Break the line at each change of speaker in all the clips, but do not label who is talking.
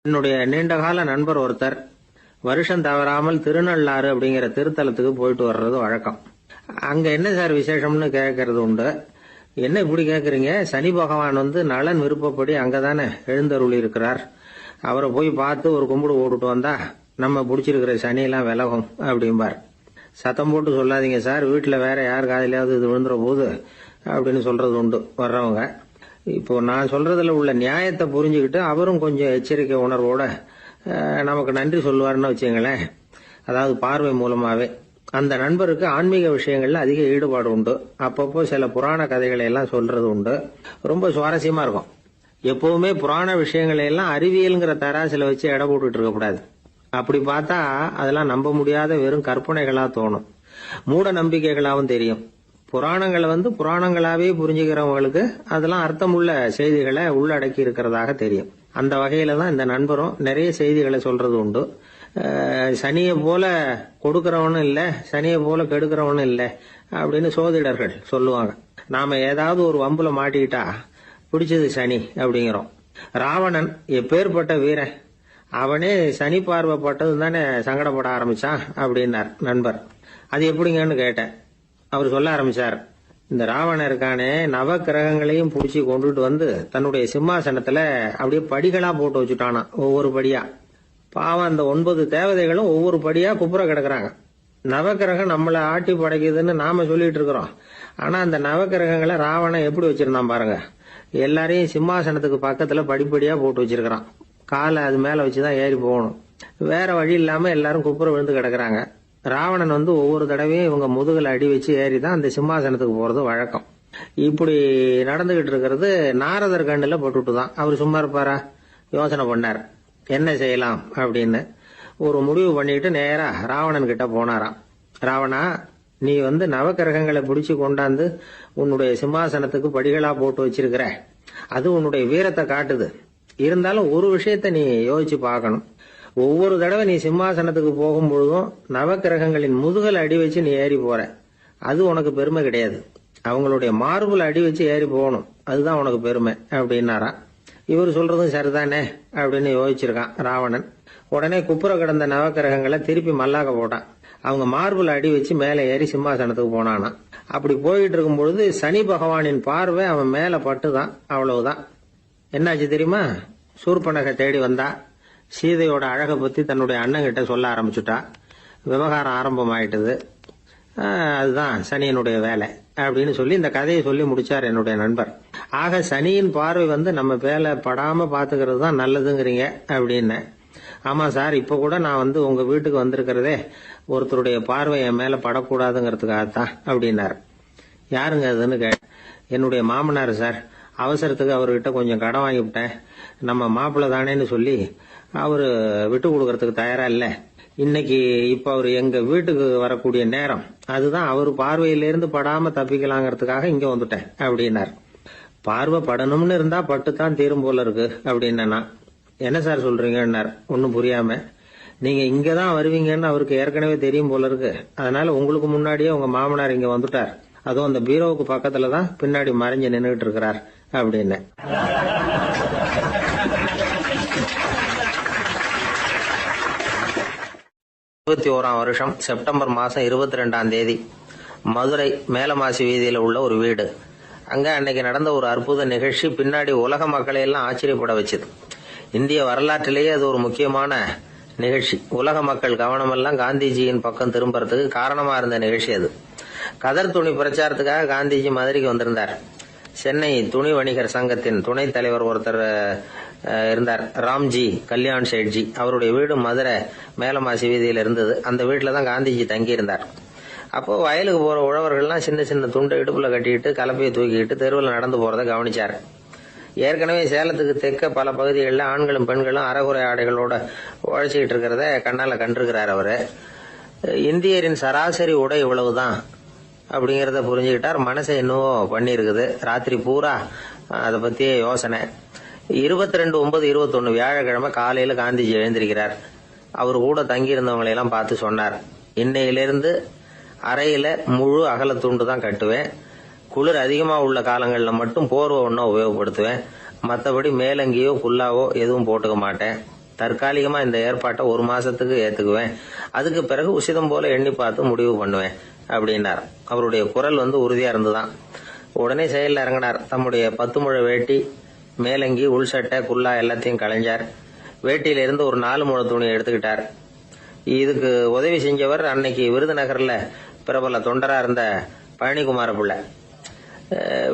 என்னுடைய நீண்டகால நண்பர் ஒருத்தர் வருஷம் தவறாமல் திருநள்ளாறு அப்படிங்கிற திருத்தலத்துக்கு போயிட்டு வர்றது வழக்கம். அங்க என்ன சார் விசேஷம்னு கேட்கறது உண்டு. என்ன இப்படி கேட்கறீங்க? சனி பகவான் நலன் விருப்பப்படி அங்கதானே எழுந்தருளி இருக்கிறார். அவரை போய் பார்த்து ஒரு கும்பிடு ஓட்டுட்டு வந்தா நம்ம பிடிச்சிருக்கிற சனியெல்லாம் விலகும் அப்படிம்பார். சத்தம் போட்டு சொல்லாதீங்க சார், வீட்டுல வேற யார் காதலையாவது இது விழுந்துற போது அப்படின்னு சொல்றது உண்டு வர்றவங்க. இப்போ நான் சொல்றதுல உள்ள நியாயத்தை புரிஞ்சுக்கிட்டு அவரும் கொஞ்சம் எச்சரிக்கை உணர்வோட நமக்கு நன்றி சொல்லுவாருன்னு வச்சுங்களேன். அதாவது பார்வை மூலமாவே. அந்த நண்பருக்கு ஆன்மீக விஷயங்கள்ல அதிக ஈடுபாடு உண்டு. அப்பப்போ சில புராண கதைகளை எல்லாம் சொல்றது உண்டு. ரொம்ப சுவாரஸ்யமா இருக்கும். எப்பவுமே புராண விஷயங்களை எல்லாம் அறிவியல்ங்கிற தராசில வச்சு எடை போட்டுட்டு இருக்கக்கூடாது. அப்படி பார்த்தா அதெல்லாம் நம்ப முடியாத வெறும் கற்பனைகளா தோணும், மூட நம்பிக்கைகளாவும் தெரியும். புராணங்களை புராணங்களாவே புரிஞ்சுக்கிறவங்களுக்கு அதெல்லாம் அர்த்தமுள்ள செய்திகளை உள்ளடக்கி இருக்கிறதாக தெரியும். அந்த வகையில தான் இந்த நண்பரும் நிறைய செய்திகளை சொல்றது உண்டு. சனியை போல கொடுக்கறவனும் இல்லை, சனியை போல கெடுக்கிறவனும் இல்லை அப்படின்னு சோதிடர்கள் சொல்லுவாங்க. நாம ஏதாவது ஒரு வம்புல மாட்டிக்கிட்டா பிடிச்சது சனி அப்படிங்கிறோம். ராவணன் எப்பேற்பட்ட வீரன், அவனே சனி பார்வைப்பட்டது தானே சங்கடப்பட ஆரம்பிச்சான் அப்படின்னார் நண்பர். அது எப்படிங்கன்னு கேட்டேன். அவர் சொல்ல ஆரம்பிச்சார். இந்த ராவணன் இருக்கானே, நவ கிரகங்களையும் பிடிச்சி கொண்டுட்டு தன்னுடைய சிம்மாசனத்துல அப்படியே படிகளா போட்டு வச்சுட்டானா, ஒவ்வொரு படியா. பாவம் அந்த 9 தேவதைகளும் ஒவ்வொரு படியா குப்புற கிடக்குறாங்க. நவக்கிரகம் நம்மளை ஆட்டி படைக்குதுன்னு நாம சொல்லிட்டு இருக்கிறோம். ஆனா அந்த நவக்கிரகங்களை ராவணன் எப்படி வச்சிருந்தான் பாருங்க. எல்லாரையும் சிம்மாசனத்துக்கு பக்கத்துல படிப்படியா போட்டு வச்சிருக்கிறான். காலை அது மேல வச்சுதான் ஏறி போகணும். வேற வழி இல்லாம எல்லாரும் குப்புற விழுந்து கிடக்குறாங்க. ராவணன் ஒவ்வொரு தடவையும் இவங்க முதுகுல அடி வச்சு ஏறிதான் அந்த சிம்மாசனத்துக்கு போறது வழக்கம். இப்படி நடந்துகிட்டு இருக்கிறது நாரதர் கண்ணுல பட்டுட்டுதான். அவர் சும்மா இருப்பாரா? யோசனை பண்ணார் என்ன செய்யலாம் அப்படின்னு. ஒரு முடிவு பண்ணிட்டு நேரா ராவணன் கிட்ட போனாராம். ராவணா, நீ நவக்கிரகங்களை பிடிச்சு கொண்டாந்து உன்னுடைய சிம்மாசனத்துக்கு படிகளா போட்டு வச்சிருக்கிற, அது உன்னுடைய வீரத்தை காட்டுது. இருந்தாலும் ஒரு விஷயத்த நீ யோசிச்சு பார்க்கணும். ஒவ்வொரு தடவை நீ சிம்மாசனத்துக்கு போகும்பொழுதும் நவக்கிரகங்களின் முதுகல் அடி வச்சு நீ ஏறி போற. அது உனக்கு பெருமை கிடையாது. அவங்களுடைய மார்புல அடி வச்சு ஏறி போகணும், அதுதான் உனக்கு பெருமை அப்படின்னாரா. இவர் சொல்றதும் சரிதானே அப்படின்னு யோசிச்சிருக்கான் ராவணன். உடனே குப்புற கிடந்த நவக்கிரகங்களை திருப்பி மல்லாக்க போட்டான். அவங்க மார்புல அடி வச்சு மேலே ஏறி சிம்மாசனத்துக்கு போனானா. அப்படி போயிட்டு இருக்கும் பொழுது சனி பகவானின் பார்வை அவன் மேல பட்டுதான். அவ்வளவுதான். என்னாச்சு தெரியுமா? சூர்பனகை தேடி வந்தா. சீதையோட அழகை பத்தி தன்னுடைய அண்ணன் கிட்ட சொல்ல ஆரம்பிச்சுட்டா. விவகாரம் ஆரம்பம் ஆயிட்டது. அதுதான் சனியனுடைய வேலை அப்படின்னு சொல்லி இந்த கதையை சொல்லி முடிச்சார் என்னுடைய நண்பர். ஆக சனியின் பார்வை நம்ம மேல படாம பாத்துக்கிறது தான் நல்லதுங்கிறீங்க அப்படின்னு. ஆமா சார், இப்ப கூட நான் உங்க வீட்டுக்கு வந்திருக்கிறதே ஒருத்தருடைய பார்வை என் மேல படக்கூடாதுங்கிறதுக்காகத்தான் அப்படின்னாரு. யாருங்க அதுன்னு என்னுடைய மாமனார் சார். அவசரத்துக்கு அவர்கிட்ட கொஞ்சம் கடன் வாங்கிவிட்டேன். நம்ம மாப்பிள்ளை தானேன்னு சொல்லி அவரு விட்டு கொடுக்கறதுக்கு தயாரா இல்ல. இன்னைக்கு இப்ப அவரு எங்க வீட்டுக்கு வரக்கூடிய நேரம், அதுதான் அவர் பார்வையிலிருந்து படாம தப்பிக்கலாங்கிறதுக்காக இங்க வந்துட்டேன் அப்படின்னார். பார்வை படணும்னு இருந்தா பட்டுத்தான் தீரும் போல இருக்கு அப்படின்னா. என்ன சார் சொல்றீங்கன்னார் ஒன்னும் புரியாம. நீங்க இங்கதான் வருவீங்கன்னு அவருக்கு ஏற்கனவே தெரியும் போல இருக்கு. அதனால உங்களுக்கு முன்னாடியே உங்க மாமனார் இங்க வந்துட்டார். அதுவும் அந்த பீரோவுக்கு பக்கத்துலதான் பின்னாடி மறைஞ்சு நின்றுட்டு இருக்கிறார் அப்படின்னு. 21ஆம் வருஷம் செப்டம்பர் மாசம் 22ஆம் தேதி மதுரை மேலமாசி வீதியில உள்ள ஒரு வீடு. அங்க அன்னைக்கு நடந்த ஒரு அற்புத நிகழ்ச்சி பின்னாடி உலக மக்களை எல்லாம் ஆச்சரியப்பட வச்சது. இந்திய வரலாற்றிலேயே அது ஒரு முக்கியமான நிகழ்ச்சி. உலக மக்கள் கவனமெல்லாம் காந்திஜியின் பக்கம் திரும்புறதுக்கு காரணமா இருந்த நிகழ்ச்சி அது. கதர் துணி பிரச்சாரத்துக்காக காந்திஜி மதுரைக்கு வந்திருந்தார். சென்னை துணி வணிகர் சங்கத்தின் துணைத் தலைவர் ஒருத்தர் இருந்தார், ராம்ஜி கல்யாண் ஷேட்ஜி. அவருடைய வீடு மதுரை மேலமாசி வீதியில இருந்தது. அந்த வீட்டுல தான் காந்திஜி தங்கி இருந்தார். அப்போ வயலுக்கு போற உழவர்கள்லாம் சின்ன சின்ன துண்டை இடுப்புல கட்டிக்கிட்டு கலப்பையை தூக்கிட்டு தெருவில் நடந்து போறதை கவனிச்சாரு. ஏற்கனவே சேலத்துக்கு தெற்க பல பகுதிகளில் ஆண்களும் பெண்களும் அறகுறை ஆடைகளோட உழைச்சிக்கிட்டு இருக்கிறத கண்ணால கண்டிருக்கிறார் அவரு. இந்தியரின் சராசரி உடை இவ்வளவுதான் அப்படிங்கறத புரிஞ்சுக்கிட்டார். மனசை என்னவோ பண்ணிருக்குது. ராத்திரி பூரா அதை பத்தியே யோசனை. 22/9/21 வியாழக்கிழமை காலையில காந்திஜி எழுந்திருக்கிறார். அவர் கூட தங்கி இருந்தவங்களையெல்லாம் பார்த்து சொன்னார். இன்னையிலிருந்து அறையில முழு அகல துண்டு தான் கட்டுவேன். குளிர் அதிகமா உள்ள காலங்கள்ல மட்டும் போர்வை ஒன்னும் உபயோகப்படுத்துவேன். மற்றபடி மேலங்கியோ குல்லாவோ எதுவும் போட்டுக்க மாட்டேன். தற்காலிகமா இந்த ஏற்பாட்டை 1 மாசத்துக்கு ஏத்துக்குவேன். அதுக்கு பிறகு உசிதம் போல எண்ணி பார்த்து முடிவு பண்ணுவேன் அப்படின்னார். அவருடைய குரல் உறுதியா இருந்துதான். உடனே செயலில் இறங்கினார். தம்முடைய 10 முழ வேட்டி, மேலங்கி, உள் சட்டை, குல்லா எல்லாத்தையும் களைஞ்சார். வேட்டியில இருந்து ஒரு 4 முழ துணியை எடுத்துக்கிட்டார். இதுக்கு உதவி செஞ்சவர் அன்னைக்கு விருதுநகர்ல பிரபல தொண்டரா இருந்த பழனிக்குமார பிள்ளை.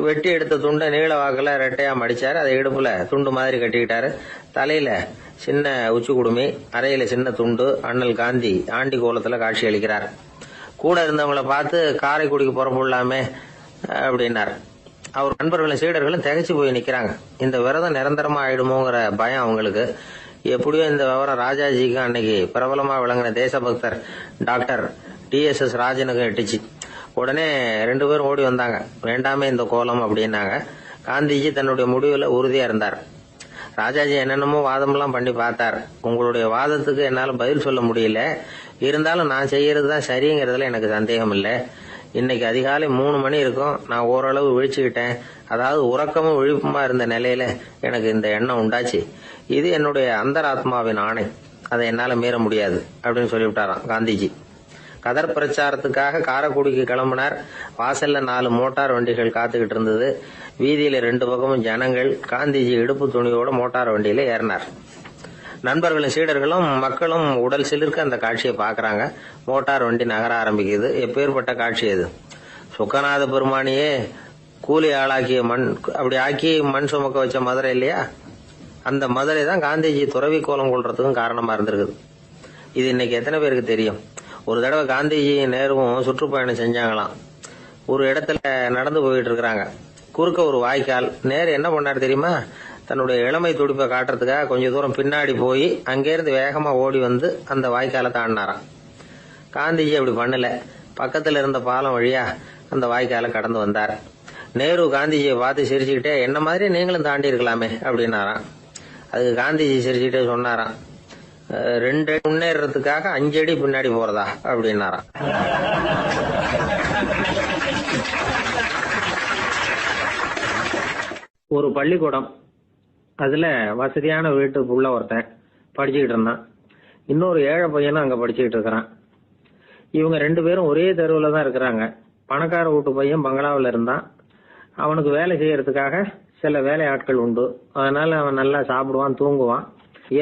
வெட்டி எடுத்த துண்டை நீள வாக்குல ரெட்டையா மடிச்சாரு. அதை இடுப்புல துண்டு மாதிரி கட்டிக்கிட்டாரு. தலையில சின்ன உச்சி குடுமி, அறையில சின்ன துண்டு. அண்ணல் காந்தி ஆண்டி கோலத்துல காட்சி அளிக்கிறார். கூட இருந்தவங்களை பார்த்து காரைக்குடிக்கு புறப்படலாமே அப்படின்னார். அவர் நண்பர்களும் சீடர்களும் திகைச்சு போய் நிக்கிறாங்க. இந்த விரதம் நிரந்தரமா ஆயிடுமோங்கிற பயம் அவங்களுக்கு. எப்படியோ இந்த விவரம் ராஜாஜிக்கு அன்னைக்கு பிரபலமா விளங்கின தேசபக்தர் டாக்டர் TSS ராஜனுக்கும் எட்டுச்சு. உடனே 2 பேரும் ஓடி வந்தாங்க. வேண்டாமே இந்த கோலம் அப்படின்னாங்க. காந்திஜி தன்னுடைய முடிவுல உறுதியா இருந்தார். ராஜாஜி என்னென்னமோ வாதம்லாம் பண்ணி பார்த்தார். உங்களுடைய வாதத்துக்கு என்னால பதில் சொல்ல முடியல, இருந்தாலும் நான் செய்யறதுதான் சரிங்கிறதுல எனக்கு சந்தேகம் இல்லை. இன்னைக்கு அதிகாலை 3 மணி இருக்கும். நான் ஓரளவு விழிச்சுக்கிட்டேன். அதாவது உறக்கமும் விழிப்புமா இருந்த நிலையில எனக்கு இந்த எண்ணம் உண்டாச்சு. இது என்னுடைய அந்தராத்மாவின் ஆணை, அதை என்னால மீற முடியாது அப்படின்னு சொல்லிவிட்டாராம் காந்திஜி. கதர் பிரச்சாரத்துக்காக காரைக்குடிக்கு கிளம்பினார். வாசல்ல 4 மோட்டார் வண்டிகள் காத்துக்கிட்டு இருந்தது. வீதியில 2 பக்கமும் ஜனங்கள். காந்திஜி இடுப்பு துணியோட மோட்டார் வண்டியில ஏறினார். நண்பர்களும் சீடர்களும் மக்களும் உடல் சிலிர்க்க அந்த காட்சியை பாக்குறாங்க. மோட்டார் வண்டி நகர ஆரம்பிக்குது. எப்பேற்பட்ட காட்சி அது! சுக்கநாத பெருமானியே கூலி ஆளாக்கிய மண், அப்படி ஆக்கி மண் சுமக்க வச்ச மதுரை இல்லையா, அந்த மதுரை தான் காந்திஜி துறவி கோலம் கொள்றதுக்கும் காரணமா இருந்திருக்குது. இது இன்னைக்கு எத்தனை பேருக்கு தெரியும்? ஒரு தடவை காந்திஜி நேருவும் சுற்றுப்பயணம் செஞ்சாங்களாம். ஒரு இடத்துல நடந்து போயிட்டு இருக்கிறாங்க. குறுக்க ஒரு வாய்க்கால். நேரு என்ன பண்ணாரு தெரியுமா? தன்னுடைய இளமை துடிப்பை காட்டுறதுக்காக கொஞ்ச தூரம் பின்னாடி போய் அங்கேருந்து வேகமா ஓடி வந்து அந்த வாய்க்காலை தாண்டினாராம். காந்திஜி அப்படி பண்ணல. பக்கத்துல இருந்த பாலம் வழியா அந்த வாய்க்காலை கடந்து வந்தார். நேரு காந்திஜியை பார்த்து சிரிச்சுக்கிட்டே, என்ன மாதிரி நீங்களும் தாண்டி இருக்கலாமே அப்படின்னாராம். அதுக்கு காந்திஜி சிரிச்சுக்கிட்டே சொன்னாராம், 2 அடி முன்னேறதுக்காக 5 அடி பின்னாடி போறதா அப்படின்னாராம். ஒரு பள்ளிக்கூடம். அதுல வசதியான வீட்டுக்குள்ள ஒருத்தன் படிச்சுக்கிட்டு இருந்தான். இன்னொரு ஏழை பையனும் அங்க படிச்சுக்கிட்டு இருக்கிறான். இவங்க 2 பேரும் ஒரே தெருவுல தான் இருக்கிறாங்க. பணக்கார வீட்டு பையன் பங்களாவில் இருந்தான். அவனுக்கு வேலை செய்யறதுக்காக சில வேலை ஆட்கள் உண்டு. அதனால அவன் நல்லா சாப்பிடுவான், தூங்குவான்.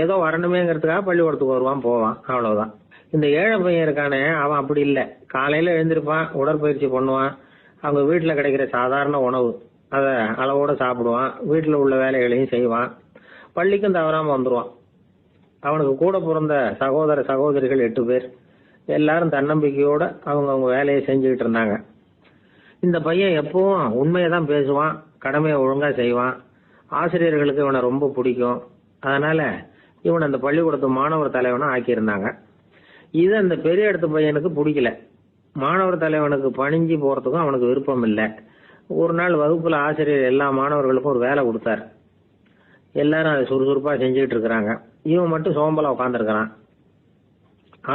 ஏதோ வரணுமேங்கிறதுக்காக பள்ளிக்கூடத்துக்கு வருவான், போவான், அவ்வளவுதான். இந்த ஏழை பையன் இருக்கானே, அவன் அப்படி இல்லை. காலையில எழுந்திருப்பான், உடற்பயிற்சி பண்ணுவான். அவங்க வீட்டுல கிடைக்கிற சாதாரண உணவு அத அளவோட சாப்பிடுவான். வீட்டுல உள்ள வேலைகளையும் செய்வான். பள்ளிக்கும் தவறாம வந்துருவான். அவனுக்கு கூட பிறந்த சகோதர சகோதரிகள் 8 பேர். எல்லாரும் தன்னம்பிக்கையோட அவங்க வேலையை செஞ்சுக்கிட்டு இருந்தாங்க. இந்த பையன் எப்பவும் உண்மையதான் பேசுவான், கடமையை ஒழுங்கா செய்வான். ஆசிரியர்களுக்கு இவனை ரொம்ப பிடிக்கும். அதனால இவன் அந்த பள்ளிக்கூடத்து மாணவர் தலைவனா ஆக்கியிருந்தாங்க. இது அந்த பெரிய இடத்து பையனுக்கு பிடிக்கல. மாணவர் தலைவனுக்கு பணிஞ்சு போறதுக்கும் அவனுக்கு விருப்பம் இல்லை. ஒரு நாள் வகுப்புல ஆசிரியர் எல்லா மாணவர்களுக்கும் ஒரு வேலை கொடுத்தார். எல்லாரும் அதை சுறுசுறுப்பா செஞ்சுக்கிட்டு இருக்கிறாங்க. இவன் மட்டும் சோம்பலா உட்காந்துருக்கிறான்.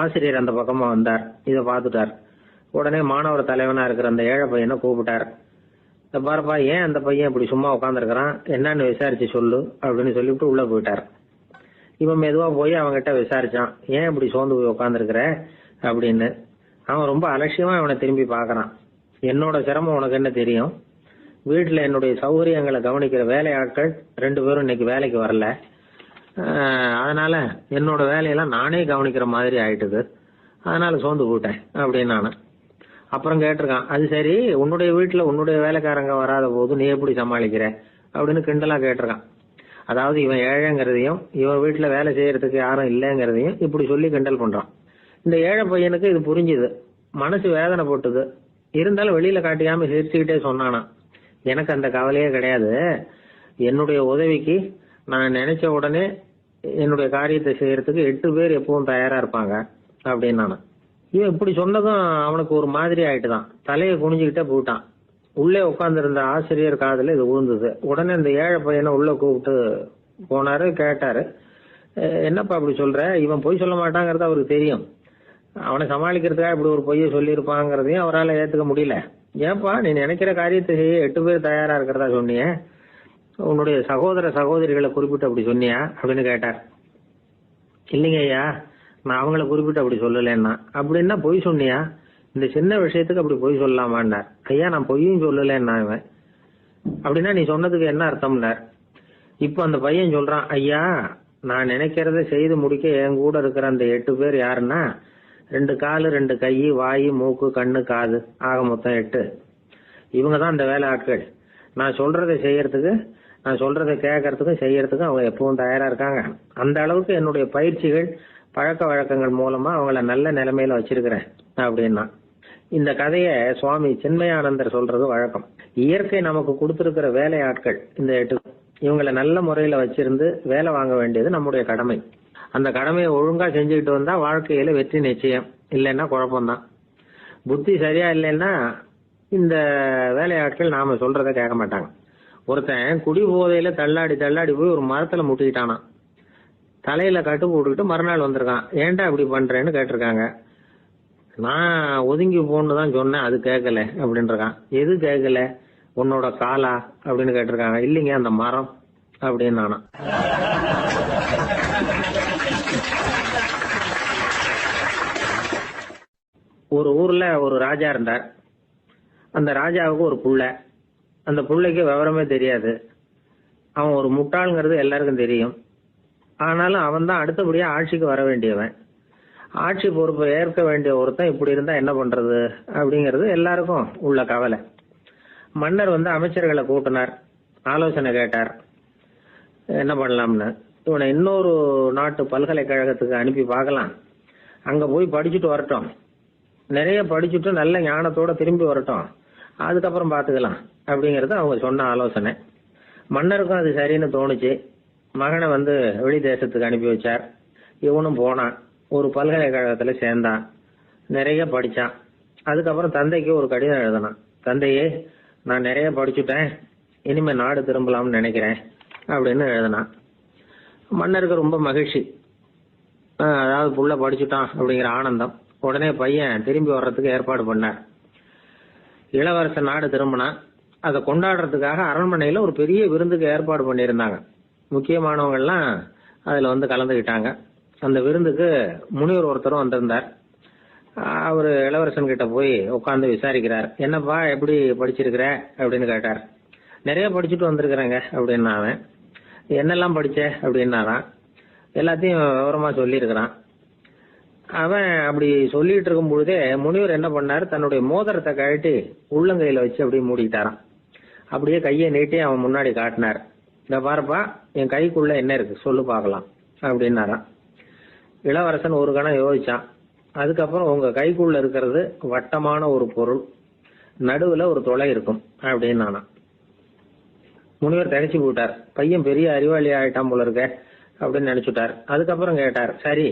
ஆசிரியர் அந்த பக்கமா வந்தார். இதை பார்த்துட்டார். உடனே மாணவர் தலைவனா இருக்கிற அந்த ஏழை பையனை கூப்பிட்டார். பாருப்பா, ஏன் அந்த பையன் இப்படி சும்மா உட்காந்துருக்கிறான், என்னன்னு விசாரிச்சு சொல்லு அப்படின்னு சொல்லிவிட்டு உள்ள போயிட்டார். இவன் மெதுவா போய் அவன்கிட்ட விசாரிச்சான், ஏன் இப்படி சோர்ந்து போய் உட்காந்துருக்கிற அப்படின்னு. அவன் ரொம்ப அலட்சியமா இவனை திரும்பி பாக்குறான். என்னோட சிரமம் உனக்கு என்ன தெரியும்? வீட்டுல என்னுடைய சௌகரியங்களை கவனிக்கிற வேலை ஆட்கள் 2 பேரும் இன்னைக்கு வேலைக்கு வரல. அதனால என்னோட வேலையெல்லாம் நானே கவனிக்கிற மாதிரி ஆயிட்டுது. அதனால சோர்ந்து போயிட்டேன் அப்படின்னு நானு. அப்புறம் கேட்டிருக்கான், அது சரி, உன்னுடைய வீட்டுல உன்னுடைய வேலைக்காரங்க வராத போது நீ எப்படி சமாளிக்கிற அப்படின்னு கிண்டலா கேட்டிருக்கான். அதாவது இவன் ஏழைங்கிறதையும் இவன் வீட்டுல வேலை செய்யறதுக்கு யாரும் இல்லைங்கிறதையும் இப்படி சொல்லி கிண்டல் பண்றான். இந்த ஏழை பையனுக்கு இது புரிஞ்சுது. மனசு வேதனை போட்டுது. இருந்தாலும் வெளியில காட்டியாம சிரிச்சுக்கிட்டே சொன்னானா, எனக்கு அந்த கவலையே கிடையாது. என்னுடைய உதவிக்கு நான் நினைச்ச உடனே என்னுடைய காரியத்தை செய்யறதுக்கு 8 பேர் எப்பவும் தயாரா இருப்பாங்க அப்படின்னு நானு. இவன் இப்படி சொன்னதும் அவனுக்கு ஒரு மாதிரி ஆயிட்டுதான். தலையை குனிஞ்சுக்கிட்டே போயிட்டான். உள்ளே உட்கார்ந்து இருந்த ஆசிரியர் காதுல இது விழுந்தது. உடனே இந்த ஏழை பையனை உள்ள கூப்பிட்டு போனாரு. கேட்டாரு, என்னப்பா அப்படி சொல்ற? இவன் பொய் சொல்ல மாட்டாங்கிறது அவருக்கு தெரியும். அவனை சமாளிக்கிறதுக்காக இப்படி ஒரு பொய்யை சொல்லியிருப்பாங்கிறதையும் அவரால் ஏத்துக்க முடியல. ஏன்பா, நீ நினைக்கிற காரியத்தை செய்ய 8 பேர் தயாரா இருக்கிறதா சொன்னிய, உன்னுடைய சகோதர சகோதரிகளை குறிப்பிட்டு அப்படி சொன்னியா அப்படின்னு கேட்டார். இல்லைங்க ஐயா, நான் அவங்கள குறிப்பிட்டு அப்படி சொல்லலன்னா. அப்படின்னா பொய் சொன்னியா? இந்த சின்ன விஷயத்துக்கு அப்படி பொய் சொல்லலாமான்னார். ஐயா, நான் பொய்யும் சொல்லலன்னா. இவன் அப்படின்னா நீ சொன்னதுக்கு என்ன அர்த்தம்னார். இப்ப அந்த பையன் சொல்றான், ஐயா நான் நினைக்கிறத செய்து முடிக்க என் கூட இருக்கிற அந்த 8 பேர் யாருன்னா 2 காலு 2 கை வாய் மூக்கு கண்ணு காது ஆக மொத்தம் 8. இவங்க தான் அந்த வேலை ஆட்கள். நான் சொல்றதை செய்யறதுக்கு, நான் சொல்றதை கேட்கறதுக்கும் செய்யறதுக்கும் அவங்க எப்பவும் தயாரா இருக்காங்க. அந்த அளவுக்கு என்னுடைய பயிற்சிகள் பழக்க வழக்கங்கள் மூலமா அவங்கள நல்ல நிலைமையில வச்சிருக்கிறேன் அப்படின்னா. இந்த கதைய சுவாமி சின்மயானந்தர் சொல்றது வழக்கம். இயற்கை நமக்கு கொடுத்திருக்கிற வேலையாட்கள் இந்த 8. இவங்களை நல்ல முறையில வச்சிருந்து வேலை வாங்க வேண்டியது நம்முடைய கடமை. அந்த கடமையை ஒழுங்கா செஞ்சுக்கிட்டு வந்தா வாழ்க்கையில வெற்றி நிச்சயம். இல்லைன்னா குழப்பம்தான். புத்தி சரியா இல்லைன்னா இந்த வேலையாட்கள் நாம சொல்றத கேட்க மாட்டாங்க. ஒருத்தன் குடி போதையில தள்ளாடி தள்ளாடி போய் ஒரு மரத்துல முட்டிக்கிட்டானா. தலையில கட்டு போட்டுக்கிட்டு மறுநாள் வந்திருக்கான். ஏன்டா இப்படி பண்றேன்னு கேட்டிருக்காங்க. நான் ஒதுங்கி போன்னு தான் சொன்னேன், அது கேட்கல அப்படின்னு இருக்கான். எது கேட்கல? உன்னோட காலா அப்படின்னு கேட்டிருக்காங்க. இல்லைங்க, அந்த மரம் அப்படின்னு நானா. ஒரு ஊர்ல ஒரு ராஜா இருந்தார். அந்த ராஜாவுக்கு ஒரு புள்ள. அந்த புள்ளைக்கு விவரமே தெரியாது. அவன் ஒரு முட்டாள்ங்கிறது எல்லாருக்கும் தெரியும். ஆனாலும் அவன் தான் அடுத்தபடியா ஆட்சிக்கு வர வேண்டியவன். ஆட்சி பொறுப்பை ஏற்க வேண்டிய ஒருத்தன் இப்படி இருந்தா என்ன பண்றது அப்படிங்கிறது எல்லாருக்கும் உள்ள கவலை. மன்னர் அமைச்சர்களை கூட்டினார், ஆலோசனை கேட்டார் என்ன பண்ணலாம்னு. இவனை இன்னொரு நாட்டு பல்கலைக்கழகத்துக்கு அனுப்பி பார்க்கலாம். அங்க போய் படிச்சுட்டு வரட்டும், நிறைய படிச்சுட்டு நல்ல ஞானத்தோட திரும்பி வரட்டும், அதுக்கப்புறம் பாத்துக்கலாம் அப்படிங்கறது அவங்க சொன்ன ஆலோசனை. மன்னருக்கும் அது சரின்னு தோணுச்சு. மகனை வெளி தேசத்துக்கு அனுப்பி வச்சார். இவனும் போனான், ஒரு பல்கலைக்கழகத்துல சேர்ந்தான், நிறைய படிச்சான். அதுக்கப்புறம் தந்தைக்கு ஒரு கடிதம் எழுதினான். தந்தையே, நான் நிறைய படிச்சுட்டேன், இனிமே நாடு திரும்பலாம்னு நினைக்கிறேன் அப்படின்னு எழுதினான். மன்னருக்கு ரொம்ப மகிழ்ச்சி. அதாவது புள்ள படிச்சுட்டான் அப்படிங்கிற ஆனந்தம். உடனே பையன் திரும்பி வர்றதுக்கு ஏற்பாடு பண்ணார். இளவரசன் நாடு திரும்பினான். அதை கொண்டாடுறதுக்காக அரண்மனையில ஒரு பெரிய விருந்துக்கு ஏற்பாடு பண்ணியிருந்தாங்க. முக்கியமானவங்க எல்லாம் அதுல கலந்துகிட்டாங்க. அந்த விருந்துக்கு முனிவர் ஒருத்தரும் வந்திருந்தார். அவரு இளவரசன் கிட்ட போய் உட்கார்ந்து விசாரிக்கிறார். என்னப்பா, எப்படி படிச்சிருக்கிற அப்படின்னு கேட்டார். நிறைய படிச்சுட்டு வந்திருக்கிறேங்க அப்படின்னு. அவன் என்னெல்லாம் படிச்ச அப்படின்னாரான். எல்லாத்தையும் விவரமா சொல்லி இருக்கிறான். அவன் அப்படி சொல்லிட்டு இருக்கும் பொழுதே முனிவர் என்ன பண்ணாரு, தன்னுடைய மோதிரத்தை கழட்டி உள்ளங்கையில வச்சு அப்படியே மூடிட்டாரான். அப்படியே கையை நீட்டி அவன் முன்னாடி காட்டினார். இந்த பாருப்பா, என் கைக்குள்ள என்ன இருக்கு சொல்லு பார்க்கலாம் அப்படின்னாரான். இளவரசன் ஒரு கணம் யோசிச்சான். அதுக்கப்புறம் உங்க கைக்குள்ள இருக்கிறது வட்டமான ஒரு பொருள், நடுவுல ஒரு துளை இருக்கும் அப்படின்னு நானா. முனிவர் திகைச்சு போட்டார். பையன் பெரிய அறிவாளி ஆயிட்டான் போல இருக்க அப்படின்னு நினைச்சுட்டார். அதுக்கப்புறம் கேட்டார், சரி,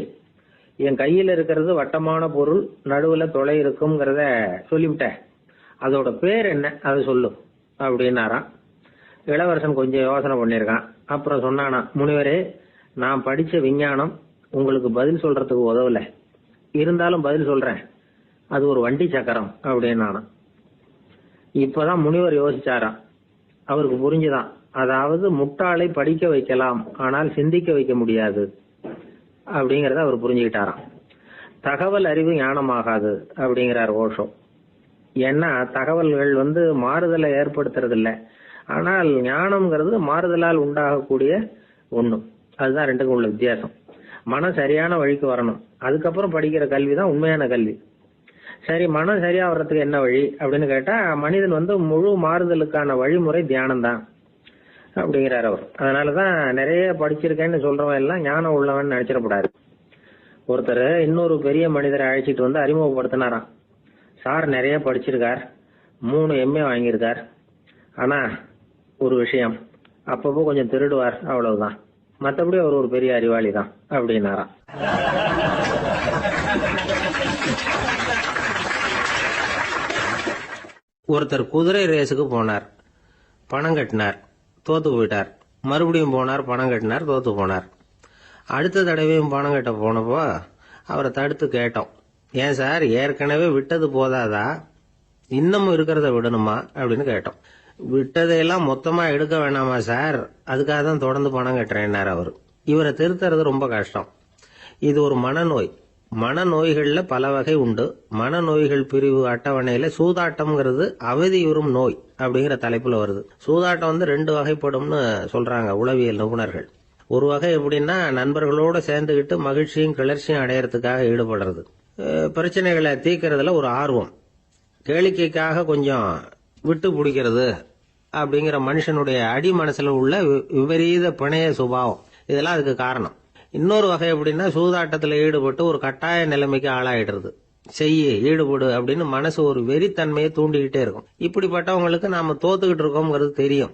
என் கையில இருக்கிறது வட்டமான பொருள், நடுவுல துளை இருக்கும்ங்கிறத சொல்லிவிட்ட, அதோட பேர் என்ன, அது சொல்லு அப்படின்னாராம். இளவரசன் கொஞ்சம் யோசனை பண்ணிருக்கான். அப்புறம் சொன்னானா, முனிவரே, நான் படிச்ச விஞ்ஞானம் உங்களுக்கு பதில் சொல்றதுக்கு உதவல, இருந்தாலும் பதில் சொல்றேன், அது ஒரு வண்டி சக்கரம் அப்படின்னு. இப்பதான் முனிவர் யோசிச்சாராம். அவருக்கு புரிஞ்சுதான், அதாவது முட்டாளை படிக்க வைக்கலாம், ஆனால் சிந்திக்க வைக்க முடியாது அப்படிங்கறத அவர் புரிஞ்சுக்கிட்டாராம். தகவல் அறிவு ஞானமாகாது அப்படிங்கிறார் ஓஷோ. ஏன்னா தகவல்கள் மாறுதலை ஏற்படுத்துறது இல்ல, ஆனால் ஞானம்ங்கிறது மாறுதலால் உண்டாகக்கூடிய ஒண்ணு. அதுதான் ரெண்டுக்கும் உள்ள வித்தியாசம். மனம் சரியான வழிக்கு வரணும், அதுக்கப்புறம் படிக்கிற கல்விதான் உண்மையான கல்வி. சரி, மனம் சரியா வர்றதுக்கு என்ன வழி அப்படின்னு கேட்டா, மனிதன் முழு மாறுதலுக்கான வழிமுறை தியானம் தான் அப்படிங்கிறார் அவர். அதனாலதான் நிறைய படிச்சிருக்கேன்னு சொல்றவன் எல்லாம் ஞானம் உள்ளவன் நினைச்சிடக்கூடாது. ஒருத்தர் இன்னொரு பெரிய மனிதரை அழைச்சிட்டு அறிமுகப்படுத்தினாராம். சார் நிறைய படிச்சிருக்கார், 3 MA வாங்கியிருக்கார், ஆனா ஒரு விஷயம், அப்பப்போ கொஞ்சம் திருடுவார், அவ்வளவுதான், மற்றபடி அவர் ஒரு பெரிய அறிவாளி தான் அப்படின்னாராம். ஒருத்தர் குதிரை ரேஸுக்கு போனார், பணம் கட்டினார், தோத்து போயிட்டார். மறுபடியும் போனார், பணம் கட்டினார், தோத்து போனார். அடுத்த தடவையும் பணம் கட்ட போனப்போ அவரை தடுத்து கேட்டோம், ஏன் சார், ஏற்கனவே விட்டது போதாதா, இன்னமும் இருக்கிறத விடணுமா அப்படின்னு கேட்டோம். விட்டதையெல்லாம் மொத்தமா எடுக்க வேணாமா சார், அதுக்காக தான் தொடர்ந்து பணம் கட்டுறேன்னார் அவர். இவரை திருத்துறது ரொம்ப கஷ்டம். இது ஒரு மனநோய். மனநோய்கள்ல பல வகை உண்டு. மனநோய்கள் பிரிவு அட்டவணையில சூதாட்டம்ங்கிறது அவதியுறும் நோய் அப்படிங்கிற தலைப்புல வருது. சூதாட்டம் வந்து 2 வகைப்படும்னு சொல்றாங்க உளவியல் நிபுணர்கள். ஒரு வகை எப்படின்னா, நண்பர்களோட சேர்ந்துகிட்டு மகிழ்ச்சியும் கிளர்ச்சியும் அடையறதுக்காக ஈடுபடுறது. பிரச்சனைகளை தீர்க்கறதுல ஒரு ஆர்வம், கேளிக்கைக்காக கொஞ்சம் விட்டு பிடிக்கிறது அப்படிங்கிற மனுஷனுடைய அடி மனசுல உள்ள விபரீத பிணைய சுபாவம், இதெல்லாம் அதுக்கு காரணம். இன்னொரு வகை எப்படின்னா, சூதாட்டத்தில் ஈடுபட்டு ஒரு கட்டாய நிலைமைக்கு ஆளாயிடுறது. ஈடுபடு அப்படின்னு மனசு ஒரு வெறித்தன்மையை தூண்டிக்கிட்டே இருக்கும். இப்படிப்பட்டவங்களுக்கு நாம தோத்துக்கிட்டு இருக்கோம்ங்கிறது தெரியும்,